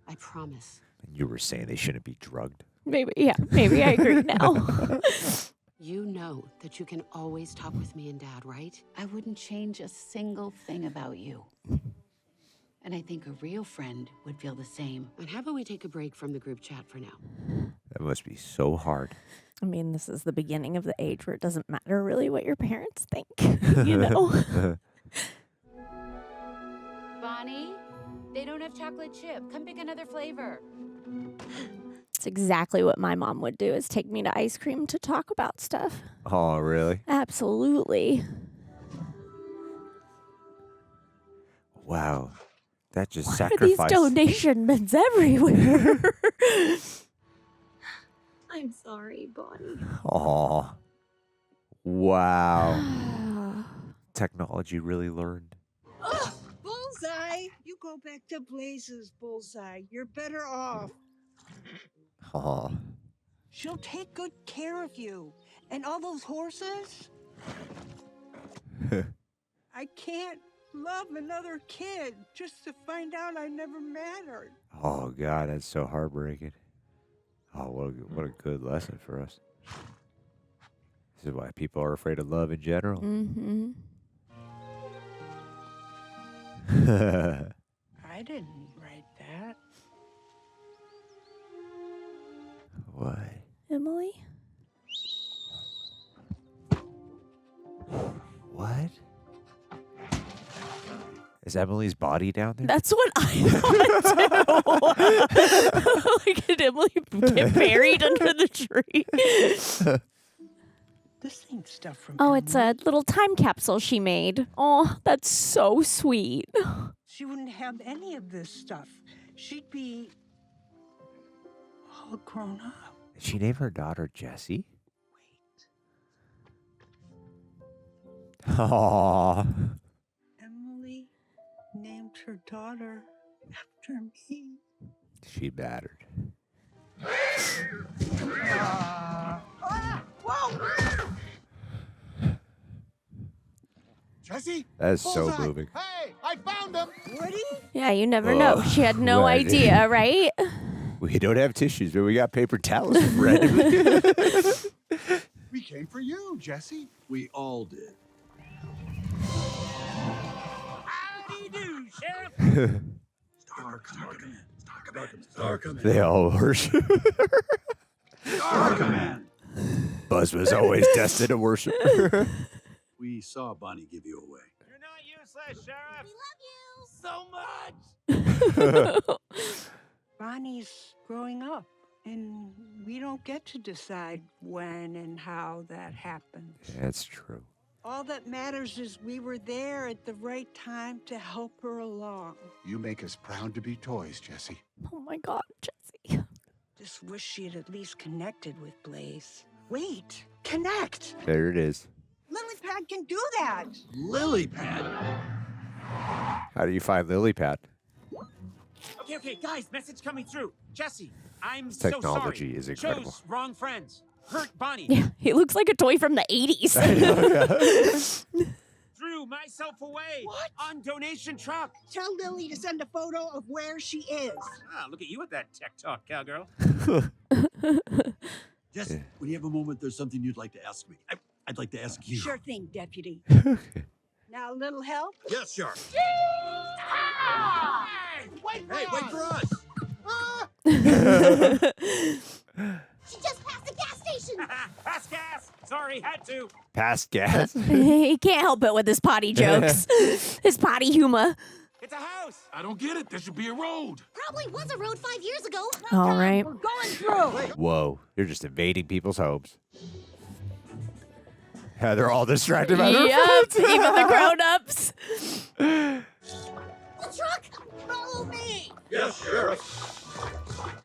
I promise. And you were saying they shouldn't be drugged. Maybe I agree now. You know that you can always talk with me and Dad, right? I wouldn't change a single thing about you. And I think a real friend would feel the same. And how about we take a break from the group chat for now? That must be so hard. I mean, this is the beginning of the age where it doesn't matter really what your parents think, you know? Bonnie, they don't have chocolate chip. Come pick another flavor. It's exactly what my mom would do, is take me to ice cream to talk about stuff. Oh, really? Absolutely. Wow. That just What sacrificed. are these donation bins everywhere? I'm sorry, Bonnie. Aw. Wow. Technology really learned. Ugh, Bullseye! You go back to Blaze's, Bullseye. You're better off. Aw. She'll take good care of you. And all those horses? I can't love another kid just to find out I never mattered. Oh, God, that's so heartbreaking. Oh, what a good lesson for us. This is why people are afraid of love in general. Mm-hmm. I didn't write that. What? Emily? What? Is Emily's body down there? That's what I thought too. Like, did Emily get buried under the tree? This ain't stuff from Oh, it's a little time capsule she made. Oh, that's so sweet. She wouldn't have any of this stuff. She'd be all grown up. Did she name her daughter Jessie? Wait. Aww. Emily named her daughter after me. She battered. Whoa! Jesse? That is so Bullseye. moving. Hey, I found him. Ready? Yeah, you never know. She had no right. idea, right? We don't have tissues, but we got paper towels randomly. We came for you, Jesse. We all did. Howdy do, Sheriff. Star Command. They all worship. Star Command. Buzz was always destined to worship her. We saw Bonnie give you away. You're not useless, Sheriff. We love you so much. Bonnie's growing up, and we don't get to decide when and how that happens. That's true. All that matters is we were there at the right time to help her along. You make us proud to be toys, Jesse. Oh my God, Jessie. Just wish she had at least connected with Blaze. Wait, connect! There it is. Lilypad can do that! Lilypad? How do you find Lilypad? Okay, guys, message coming through. Jesse, I'm Technology so sorry. is incredible. Chose wrong friends. Hurt Bonnie. Yeah, he looks like a toy from the 80s. Threw myself away. What? On donation truck. Tell Lily to send a photo of where she is. Ah, look at you with that tech talk, cowgirl. Jesse, when you have a moment, there's something you'd like to ask me. I'd like to ask you. Sure thing, Deputy. Now, a little help? Yes, sir. Wait for Hey, us. wait for us. She just passed the gas station. Pass gas. Sorry, had to. Past gas. He can't help it with his potty jokes. His potty humor. It's a house. I don't get it. There should be a road. Probably was a road 5 years ago. All right. We're going through. Whoa, you're just invading people's homes. Yeah, they're all distracted by their Yep, phones. even the grown-ups. The truck! Follow me! Yes, Sheriff.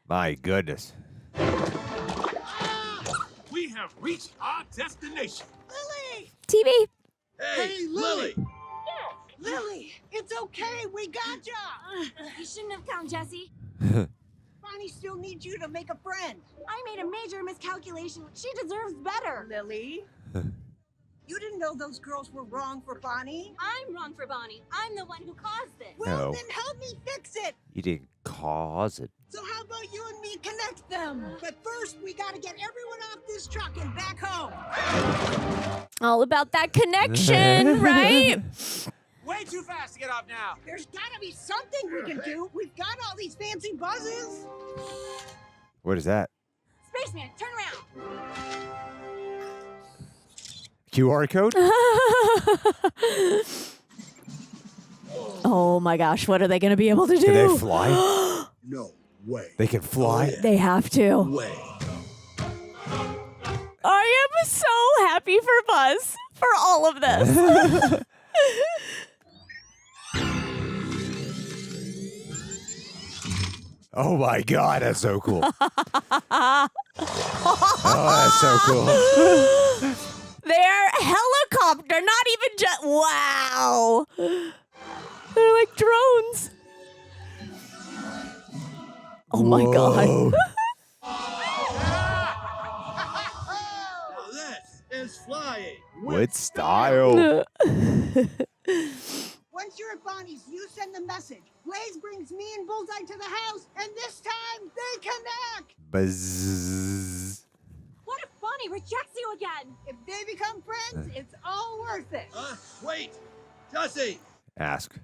My goodness. We have reached our destination. Lily! TV. Hey, Lily. Lily, it's okay. We got ya. You shouldn't have come, Jessie. Bonnie still needs you to make a friend. I made a major miscalculation. She deserves better. Lily? You didn't know those girls were wrong for Bonnie? I'm wrong for Bonnie. I'm the one who caused this. Well, No. then help me fix it. You didn't cause it. So how about you and me connect them? But first, we gotta get everyone off this truck and back home. All about that connection, right? Way too fast to get off now. There's gotta be something we can do. We've got all these fancy buzzes. What is that? Spaceman, turn around. QR code? Oh my gosh, what are they going to be able to do? Can they fly? No, Way. They can fly. Oh, yeah. They have to. Way. I am so happy for Buzz for all of this. Oh my God, that's so cool. Oh, that's so cool. They're helicopter, not even just. Wow. They're like drones. Oh my God. Now this is flying With style. Once you're at Bonnie's, you send the message. Blaze brings me and Bullseye to the house, and this time they connect. Buzz. What if Bonnie rejects you again? If they become friends, it's all worth it. Wait, Jessie. Ask.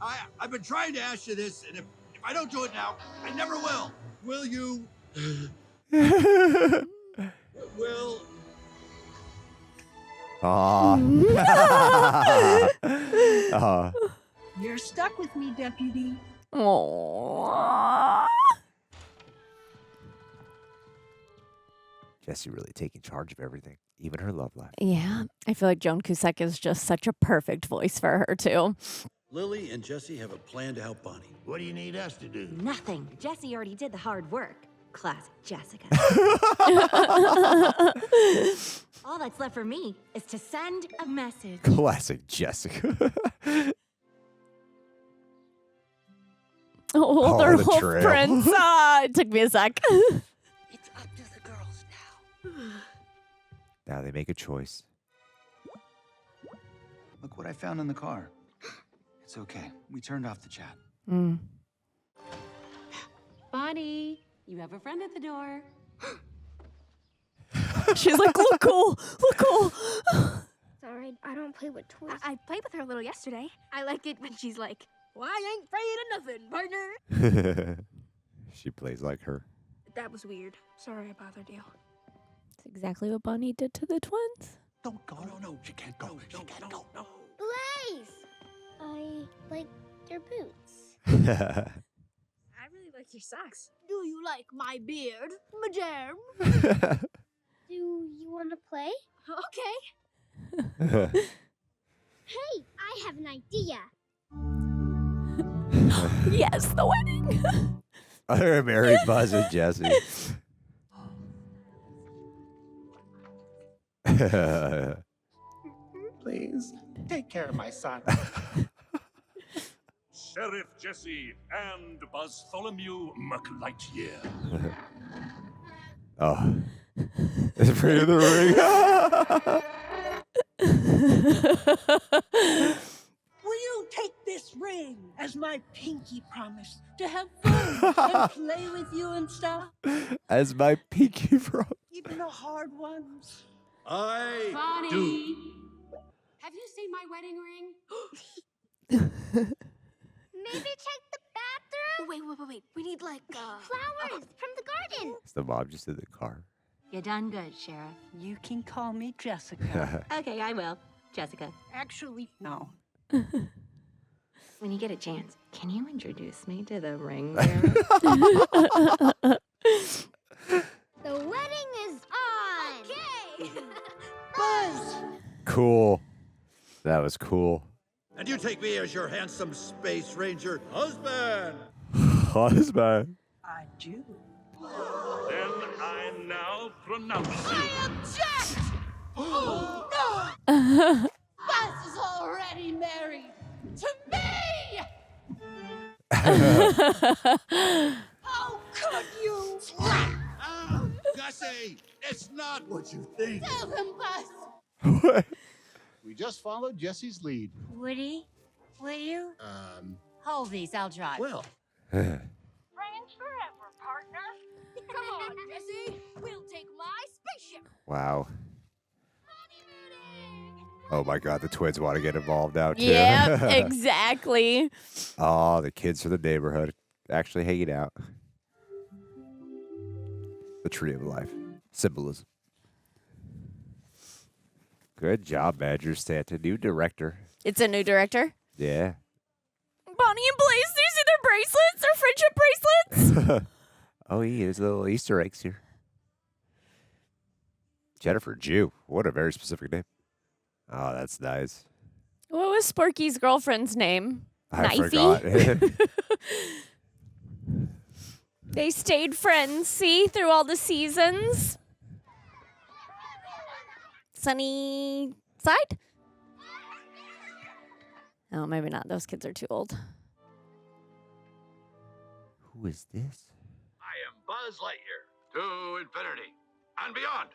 I've been trying to ask you this, and if I don't do it now, I never will. Will you? Will? You're stuck with me, Deputy. Aww. Jessie really taking charge of everything, even her love life. Yeah, I feel like Joan Cusack is just such a perfect voice for her, too. Lily and Jessie have a plan to help Bonnie. What do you need us to do? Nothing. Jessie already did the hard work. Classic Jessica. All that's left for me is to send a message. Classic Jessica. Oh, they're the whole trail. friends. It took me a sec. It's up to the girls now. Now they make a choice. Look what I found in the car. It's okay. We turned off the chat. Bonnie, you have a friend at the door. She's like, look cool, look cool. Sorry, I don't play with toys. I played with her a little yesterday. I like it when she's like, well, I ain't afraid of nothing, partner. She plays like her. That was weird. Sorry I bothered you. That's exactly what Bonnie did to the twins. Don't go. No, she can't go. She can't go. No. Blaze! I like your boots. I really like your socks. Do you like my beard, madame? Do you want to play? Okay. Hey, I have an idea. Yes, the wedding. They're married, Buzz and Jessie. Please, take care of my son. Sheriff Jessie and Bartholomew McLightyear. Oh. It's afraid of the ring. Will you take this ring as my pinky promise to have fun and play with you and stuff? As my pinky promise. Even the hard ones. I Bonnie, do. have you seen my wedding ring? Maybe check the bathroom? Wait. We need like flowers from the garden. It's the mom just in the car. You done good, Sheriff. You can call me Jessica. Okay, I will. Jessica. Actually, no. When you get a chance, can you introduce me to the ring bearer? The wedding is on. Okay. Buzz! Cool. That was cool. And you take me as your handsome space ranger husband. Husband. I do. Then I now pronounce you. Object! Oh, no! Buzz is already married to me! How could you? Gussie, it's not what you think. Tell him, Buzz! What? We just followed Jessie's lead. Woody, will you? Hold these, I'll drive. Well. Friends forever, partner. Come on, Jessie. We'll take my spaceship. Wow. Oh my God, the twins want to get involved now too. Yeah, exactly. Oh, the kids from the neighborhood actually hanging out. The tree of life. Symbolism. Good job, Badger Stanton. New director. It's a new director. Yeah. Bonnie and Blaze, do you see their bracelets? Their friendship bracelets? Oh, yeah, there's little Easter eggs here. Jennifer Jew. What a very specific name. Oh, that's nice. What was Sporky's girlfriend's name? I Knifey? forgot. They stayed friends, see, through all the seasons. Sunny side? Oh, maybe not. Those kids are too old. Who is this? I am Buzz Lightyear to infinity and beyond.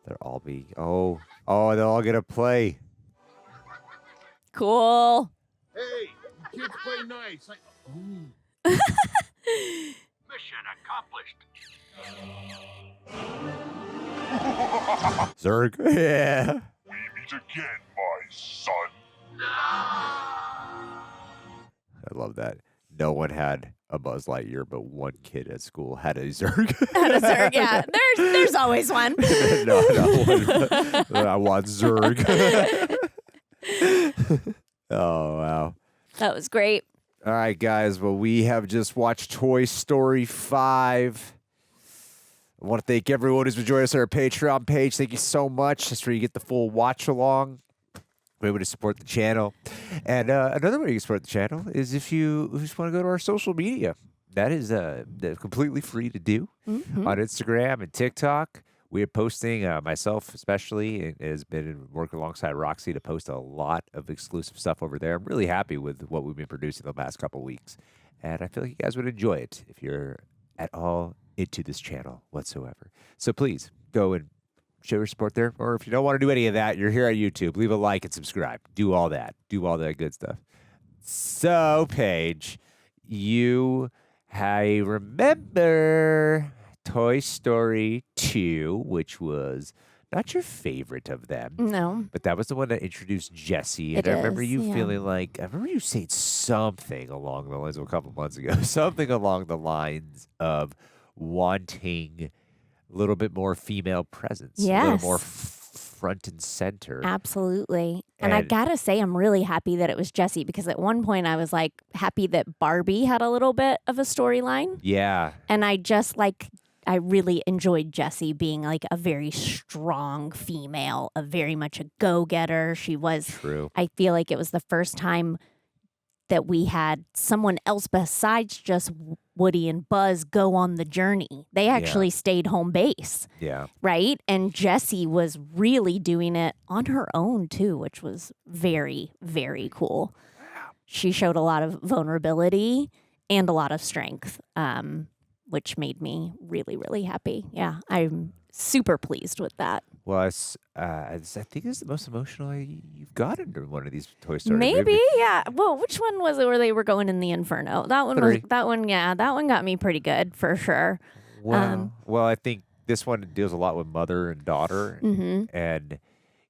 They're all being. Oh, they'll all get a play. Cool. Hey, kids play nice. Mission accomplished. Zurg. Yeah. We meet again, my son. I love that. No one had a Buzz Lightyear, but one kid at school had a Zurg. Had a Zurg, yeah. There's always one. No, I want Zurg. Oh, wow. That was great. All right, guys. Well, we have just watched Toy Story 5. I want to thank everyone who's been joining us on our Patreon page. Thank you so much. That's where you get the full watch along. Great way to support the channel. And another way you can support the channel is if you just want to go to our social media. That is completely free to do on Instagram and TikTok. We are posting, myself especially, has been working alongside Roxy to post a lot of exclusive stuff over there. I'm really happy with what we've been producing the past couple weeks. And I feel like you guys would enjoy it if you're at all into this channel whatsoever. So please go and show your support there. Or if you don't want to do any of that, you're here on YouTube. Leave a like and subscribe. Do all that. Do all that good stuff. So, Paige, I remember Toy Story 2, which was not your favorite of them. No. But that was the one that introduced Jessie. And I remember you feeling like, I remember you saying something along the lines of a couple months ago, something along the lines of wanting a little bit more female presence. Yes. A little more front and center. Absolutely. And I gotta say, I'm really happy that it was Jessie, because at one point I was like happy that Barbie had a little bit of a storyline. Yeah. And I really enjoyed Jessie being like a very strong female, very much a go-getter. She was. True. I feel like it was the first time that we had someone else besides just Woody and Buzz go on the journey. They actually stayed home base. Yeah. Right? And Jessie was really doing it on her own too, which was very, very cool. She showed a lot of vulnerability and a lot of strength, which made me really, really happy. Yeah, I'm super pleased with that. Well, I think it's the most emotional you've gotten in one of these Toy Story Maybe, movies. yeah. Well, which one was it where they were going in the Inferno? That one 3. that one got me pretty good for sure. Well, I think this one deals a lot with mother and daughter, and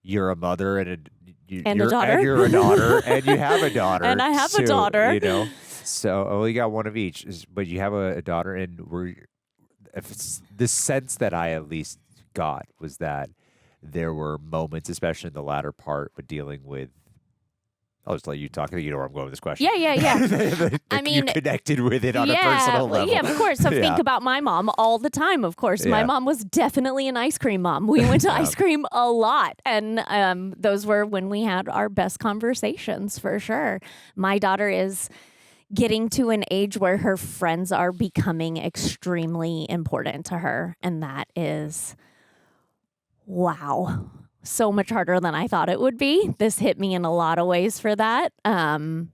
you're a mother and you're a daughter, and you're a daughter, and you have a daughter, and I have too, a daughter. You know, so you got one of each, but you have a daughter, and the sense that I at least got was that there were moments, especially in the latter part, with dealing with. I'll just let you talk. You know where I'm going with this question. Yeah. I mean, you connected with it on a personal level. Yeah, of course. I think about my mom all the time. Of course, my mom was definitely an ice cream mom. We went to ice cream a lot, and those were when we had our best conversations for sure. My daughter is getting to an age where her friends are becoming extremely important to her, and that is wow. So much harder than I thought it would be. This hit me in a lot of ways for that. And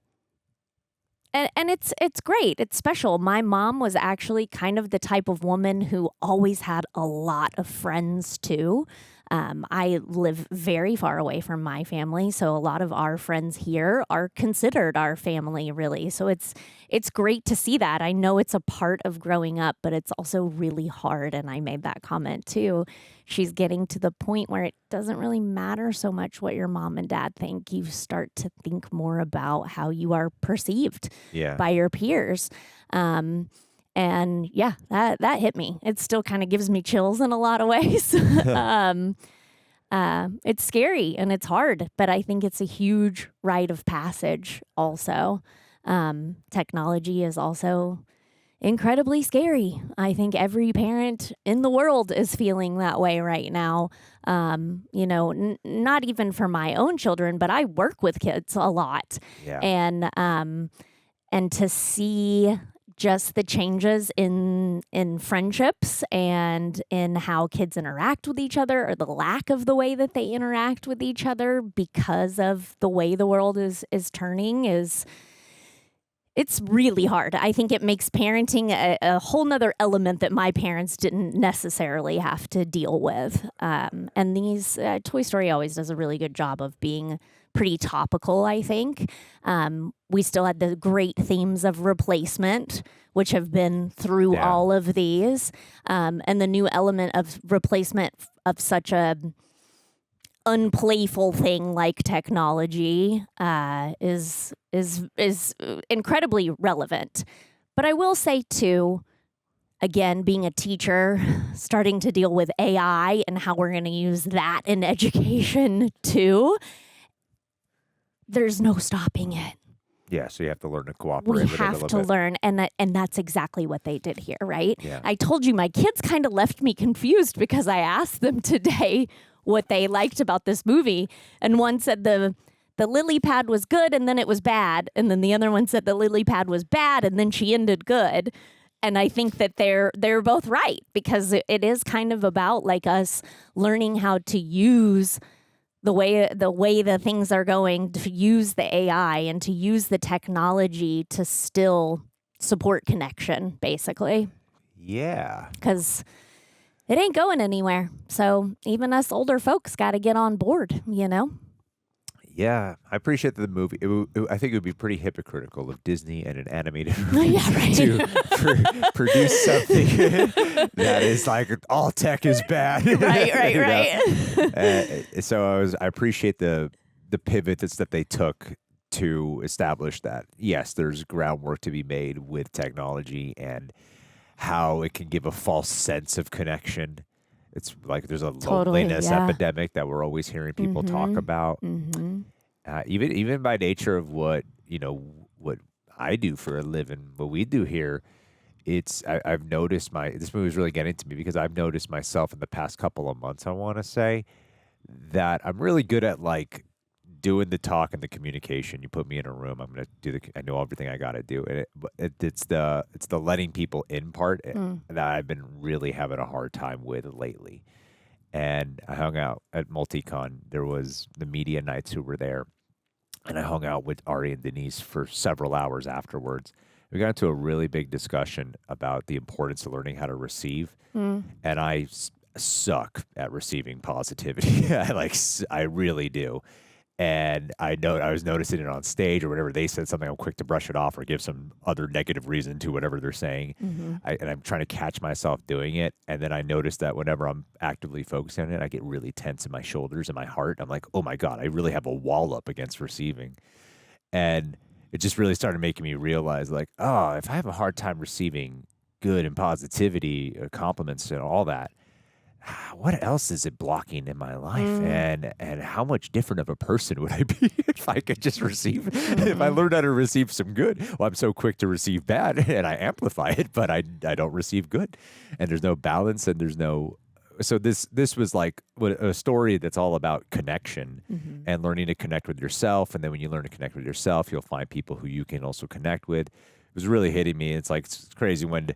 it's great. It's special. My mom was actually kind of the type of woman who always had a lot of friends too. I live very far away from my family, so a lot of our friends here are considered our family, really. So it's great to see that. I know it's a part of growing up, but it's also really hard, and I made that comment too. She's getting to the point where it doesn't really matter so much what your mom and dad think. You start to think more about how you are perceived by your peers. And yeah, that hit me. It still kind of gives me chills in a lot of ways. It's scary and it's hard, but I think it's a huge rite of passage also. Technology is also incredibly scary. I think every parent in the world is feeling that way right now. You know, not even for my own children, but I work with kids a lot. Yeah. And to see just the changes in friendships and in how kids interact with each other, or the lack of the way that they interact with each other because of the way the world is turning, it's really hard. I think it makes parenting a whole nother element that my parents didn't necessarily have to deal with. And these Toy Story always does a really good job of being pretty topical, I think. We still had the great themes of replacement, which have been through all of these. And the new element of replacement of such a unplayful thing like technology is incredibly relevant. But I will say too, again, being a teacher, starting to deal with AI and how we're going to use that in education too, there's no stopping it. Yeah, so you have to learn to cooperate We with it a have little to bit. learn, and that's exactly what they did here, right? Yeah. I told you my kids kind of left me confused because I asked them today what they liked about this movie, and one said the Lilypad was good and then it was bad, and then the other one said the Lilypad was bad and then she ended good. And I think that they're both right, because it is kind of about like us learning how to use the way the things are going, to use the AI and to use the technology to still support connection, basically. Yeah. Because it ain't going anywhere. So even us older folks got to get on board, you know? Yeah, I appreciate the movie. I think it would be pretty hypocritical of Disney and an animated Yeah, movie right. to produce something that is like all tech is bad. Right, You know? right. So I appreciate the pivot that they took to establish that, yes, there's groundwork to be made with technology and how it can give a false sense of connection. It's like there's a loneliness epidemic that we're always hearing people talk about. Even by nature of what I do for a living, what we do here, I've noticed this movie is really getting to me because I've noticed myself in the past couple of months, I want to say, that I'm really good at like doing the talk and the communication. You put me in a room, I'm gonna do I know everything I gotta do, and it's the letting people in part that I've been really having a hard time with lately. And I hung out at Multicon. There was the media nights who were there, and I hung out with Ari and Denise for several hours afterwards. We got into a really big discussion about the importance of learning how to receive, and I suck at receiving positivity. I really do. And I was noticing it on stage or whatever they said something, I'm quick to brush it off or give some other negative reason to whatever they're saying. And I'm trying to catch myself doing it. And then I noticed that whenever I'm actively focusing on it, I get really tense in my shoulders and my heart. I'm like, oh my God, I really have a wall up against receiving. And it just really started making me realize like, oh, if I have a hard time receiving good and positivity, compliments and all that, what else is it blocking in my life? And how much different of a person would I be if I could just receive, if I learned how to receive some good? Well, I'm so quick to receive bad and I amplify it, but I don't receive good. And there's no balance and there's no, so this was like a story that's all about connection and learning to connect with yourself. And then when you learn to connect with yourself, you'll find people who you can also connect with. It was really hitting me. It's like, it's crazy when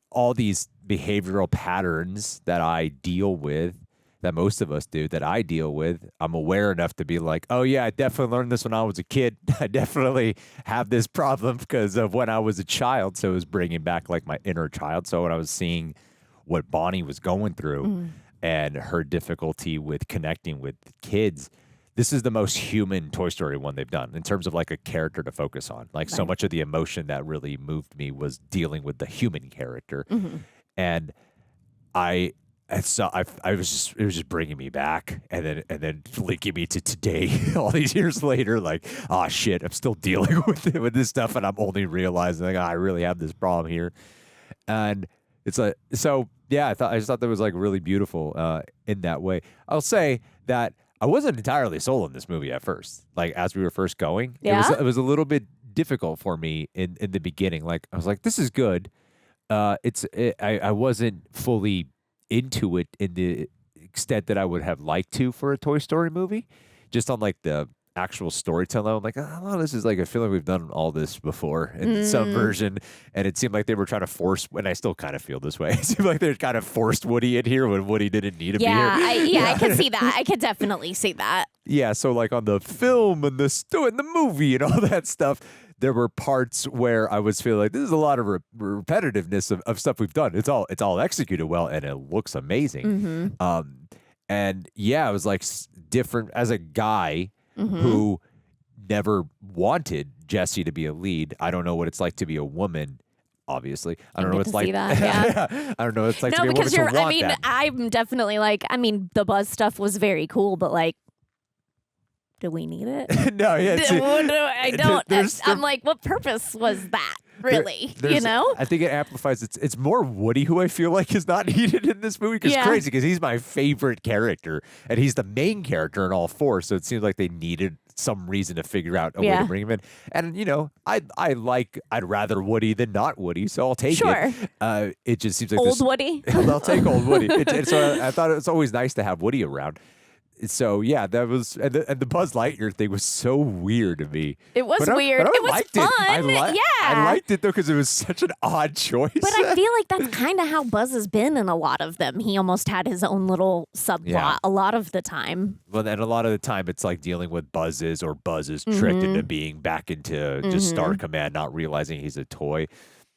all these behavioral patterns that I deal with, that most of us do, that I deal with, I'm aware enough to be like, oh yeah, I definitely learned this when I was a kid. I definitely have this problem because of when I was a child. So it was bringing back like my inner child. So when I was seeing what Bonnie was going through and her difficulty with connecting with kids, this is the most human Toy Story one they've done in terms of like a character to focus on. Like so much of the emotion that really moved me was dealing with the human character. And it was just bringing me back and then linking me to today, all these years later, like, oh shit, I'm still dealing with this stuff. And I'm only realizing like, I really have this problem here. And it's like, so yeah, I just thought that was like really beautiful in that way. I'll say that I wasn't entirely sold on this movie at first. Like as we were first going, it was a little bit difficult for me in the beginning. Like I was like, this is good. I wasn't fully into it in the extent that I would have liked to for a Toy Story movie. Just on like the actual storytelling, I'm like, oh, this is like, I feel like we've done all this before in some version, and it seemed like they were trying to force, and I still kind of feel this way. It seemed like they kind of forced Woody in here when Woody didn't need to be here. I could see that. I could definitely see that. Yeah, so like on the film and the movie and all that stuff, there were parts where I was feeling like this is a lot of repetitiveness of stuff we've done. It's all executed well, and it looks amazing. And yeah, it was like different as a guy who never wanted Jessie to be a lead. I don't know what it's like to be a woman. Obviously, I don't know what it's like. I don't know what it's like to be a woman to want that. I'm definitely like, the Buzz stuff was very cool, but like, do we need it? No, yeah. I don't. I'm like, what purpose was that? Really, you know? I think it amplifies. It's more Woody who I feel like is not needed in this movie. Because crazy, because he's my favorite character, and he's the main character in all four. So it seems like they needed some reason to figure out a way to bring him in. And you know, I'd rather Woody than not Woody, so I'll take it. It just seems like old Woody. I'll take old Woody. So I thought it was always nice to have Woody around. So yeah, that was and the Buzz Lightyear thing was so weird to me. It was weird. It was fun. I liked it though because it was such an odd choice. But I feel like that's kind of how Buzz has been in a lot of them. He almost had his own little subplot a lot of the time. Well, and a lot of the time it's like dealing with Buzz is tricked into being back into just Star Command, not realizing he's a toy.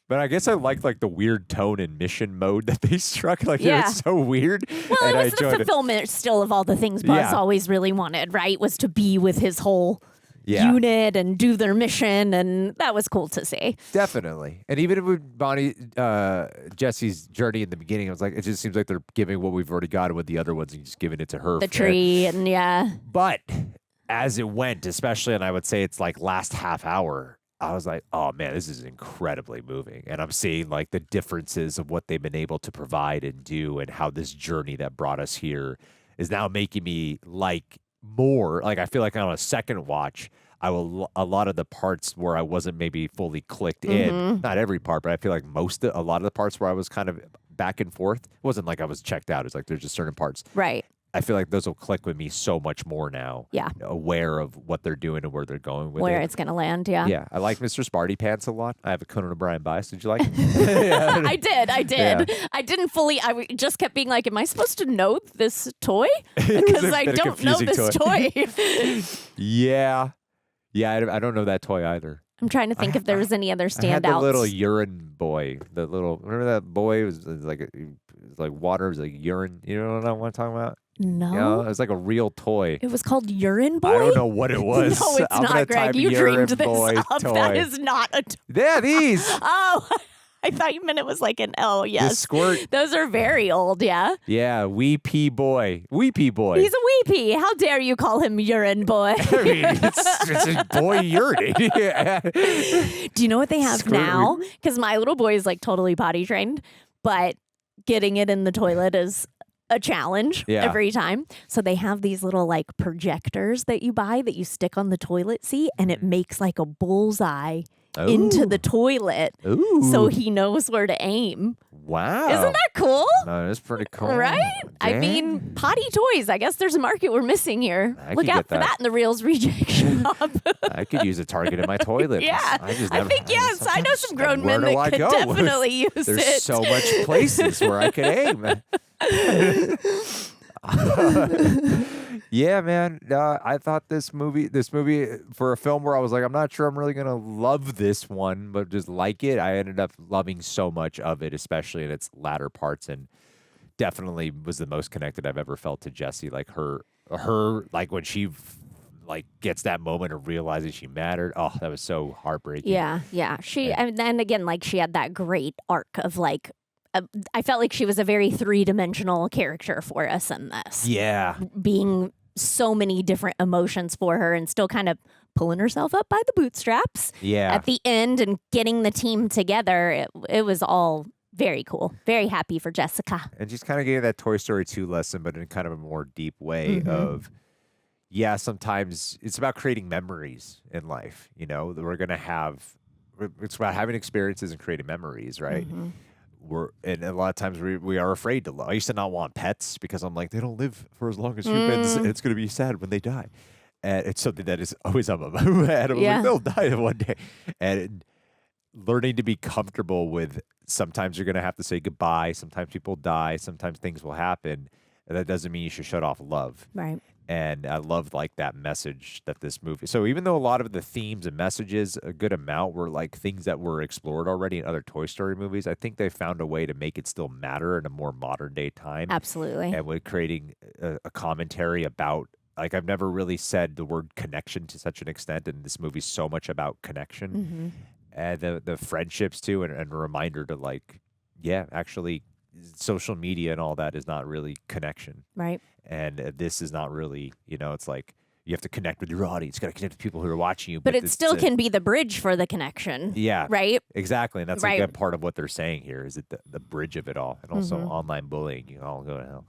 But I guess I liked like the weird tone and mission mode that they struck. Like it was so weird. Well, and it was the fulfillment still of all the things Buzz always really wanted, right? Was to be with his whole unit and do their mission, and that was cool to see. Definitely. And even with Jessie's journey in the beginning, I was like, it just seems like they're giving what we've already got with the other ones and just giving it to her. The tree and But as it went, especially, and I would say it's like last half hour, I was like, oh man, this is incredibly moving. And I'm seeing like the differences of what they've been able to provide and do and how this journey that brought us here is now making me like more. Like I feel like on a second watch, a lot of the parts where I wasn't maybe fully clicked in, not every part, but I feel like a lot of the parts where I was kind of back and forth, it wasn't like I was checked out. It's like there's just certain parts. Right. I feel like those will click with me so much more now. Yeah. Aware of what they're doing and where they're going with where it's going to land. Yeah. Yeah. I like Mr. Smarty Pants a lot. I have a Conan O'Brien bias. Did you like it? I did. Yeah. I didn't fully. I just kept being like, am I supposed to know this toy? Because I don't know this toy. Yeah. Yeah. I don't know that toy either. I'm trying to think if there was any other standouts. I had the little urine boy. Remember that boy? It was like water. It was like urine. You know what I'm talking about? No. You know, it was like a real toy. It was called Urine Boy? I don't know what it was. No, it's not, Greg. You dreamed this up. Toy. That is not a toy. Yeah, these. Oh, I thought you meant it was like yes. The squirt. Those are very old, yeah? Yeah, Weepy Boy. Weepy Boy. He's a weepy. How dare you call him Urine Boy? I mean, it's a boy urinating. Yeah. Do you know what they have now? Because my little boy is like totally potty trained, but getting it in the toilet is a challenge every time. So they have these little like projectors that you buy that you stick on the toilet seat, and it makes like a bullseye into the toilet. So he knows where to aim. Wow. Isn't that cool? No, that's pretty cool. Right? Dang. I mean, potty toys. I guess there's a market we're missing here. Look out for that in the Reels Reject Shop. I could use a Target in my toilet. Yeah. I think, yes. I know some grown men that could definitely use it. There's so much places where I could aim. Yeah, man. I thought this movie for a film where I was like, I'm not sure I'm really gonna love this one, but just like it. I ended up loving so much of it, especially in its latter parts, and definitely was the most connected I've ever felt to Jessie. Like her, like when she like gets that moment of realizing she mattered. Oh, that was so heartbreaking. Yeah. And then again, like she had that great arc of like. I felt like she was a very three-dimensional character for us in this. Yeah. Being so many different emotions for her and still kind of pulling herself up by the bootstraps at the end and getting the team together. It was all very cool. Very happy for Jessica. And she's kind of gave that Toy Story 2 lesson, but in kind of a more deep way of, yeah, sometimes it's about creating memories in life. You know, that we're going to have, it's about having experiences and creating memories, right? Mhm. And a lot of times we are afraid to love. I used to not want pets because I'm like, they don't live for as long as humans. And it's going to be sad when they die. And it's something that is always on my head. I'm like, they'll die one day. And learning to be comfortable with sometimes you're going to have to say goodbye. Sometimes people die. Sometimes things will happen. And that doesn't mean you should shut off love. Right. And I love like that message that this movie. So even though a lot of the themes and messages, a good amount were like things that were explored already in other Toy Story movies, I think they found a way to make it still matter in a more modern day time. Absolutely. And with creating a commentary about, like, I've never really said the word connection to such an extent, and this movie's so much about connection and the friendships too, and a reminder to like, yeah, actually, social media and all that is not really connection. Right. And this is not really, you know, it's like you have to connect with your audience. You got to connect with people who are watching you. But it still can be the bridge for the connection. Yeah. Right? Exactly. And that's like a part of what they're saying here is it the bridge of it all. And also online bullying. You all go to hell.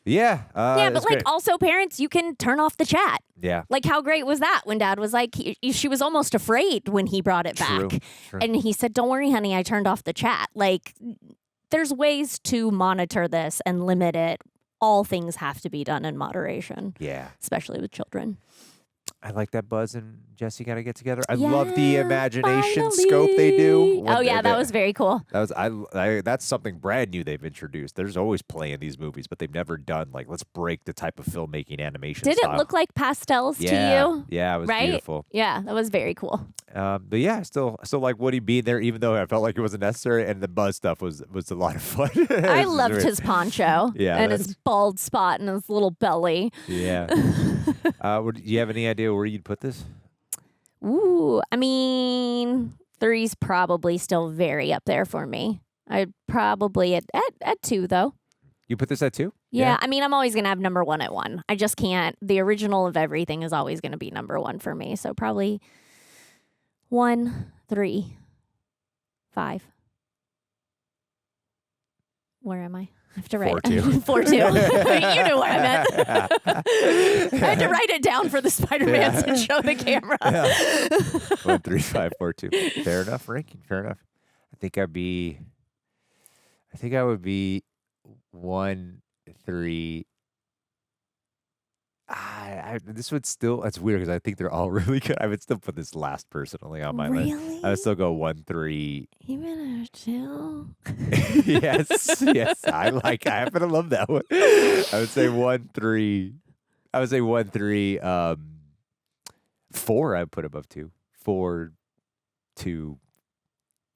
Yeah. Yeah, but like also parents, you can turn off the chat. Yeah. Like how great was that when Dad was like, she was almost afraid when he brought it True. back. True. And he said, don't worry, honey, I turned off the chat. Like there's ways to monitor this and limit it. All things have to be done in moderation. Yeah. Especially with children. I like that Buzz and Jessie got to get together. I love the imagination scope they do. Oh yeah, that was very cool. That was that's something brand new they've introduced. There's always play in these movies, but they've never done like let's break the type of filmmaking animation. Did style. it look like pastels to Yeah. you? Yeah, it was right? beautiful. Yeah, that was very cool. But yeah, I still like Woody being there, even though I felt like it wasn't necessary. And the Buzz stuff was a lot of fun. I loved his poncho. Yeah, and his bald spot and his little belly. Yeah. Do you have any idea where you'd put this? Ooh, I mean, 3's probably still very up there for me. I'd probably at 2 though. You put this at 2? Yeah, I mean, I'm always gonna have number 1 at 1. I just can't. The original of everything is always gonna be number 1 for me. So probably 1, 3, 5. Where am I? I have to write 4-2. 4-2. You knew what I meant. I had to write it down for the Spider-Mans and show the camera. 1, 3, 5, 4, 2. Fair enough ranking. Fair enough. I think I would be 1, 3. This would still. That's weird because I think they're all really good. I would still put this last personally on my list. I would still go 1, 3. Even a 2. Yes. I happen to love that one. I would say 1, 3. 4. I would put above 2. 4, 2.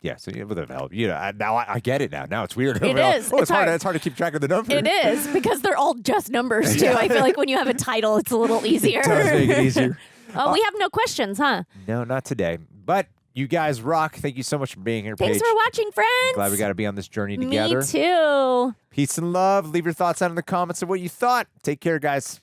Yeah, so with the help, now I get it now. Now it's weird. It is. It's hard. It's hard to keep track of the numbers. It is because they're all just numbers too. I feel like when you have a title, it's a little easier. It does make it easier. Oh, we have no questions, huh? No, not today. But you guys rock. Thank you so much for being here, Paige. Thanks for watching, friends. Glad we got to be on this journey together. Me too. Peace and love. Leave your thoughts out in the comments of what you thought. Take care, guys.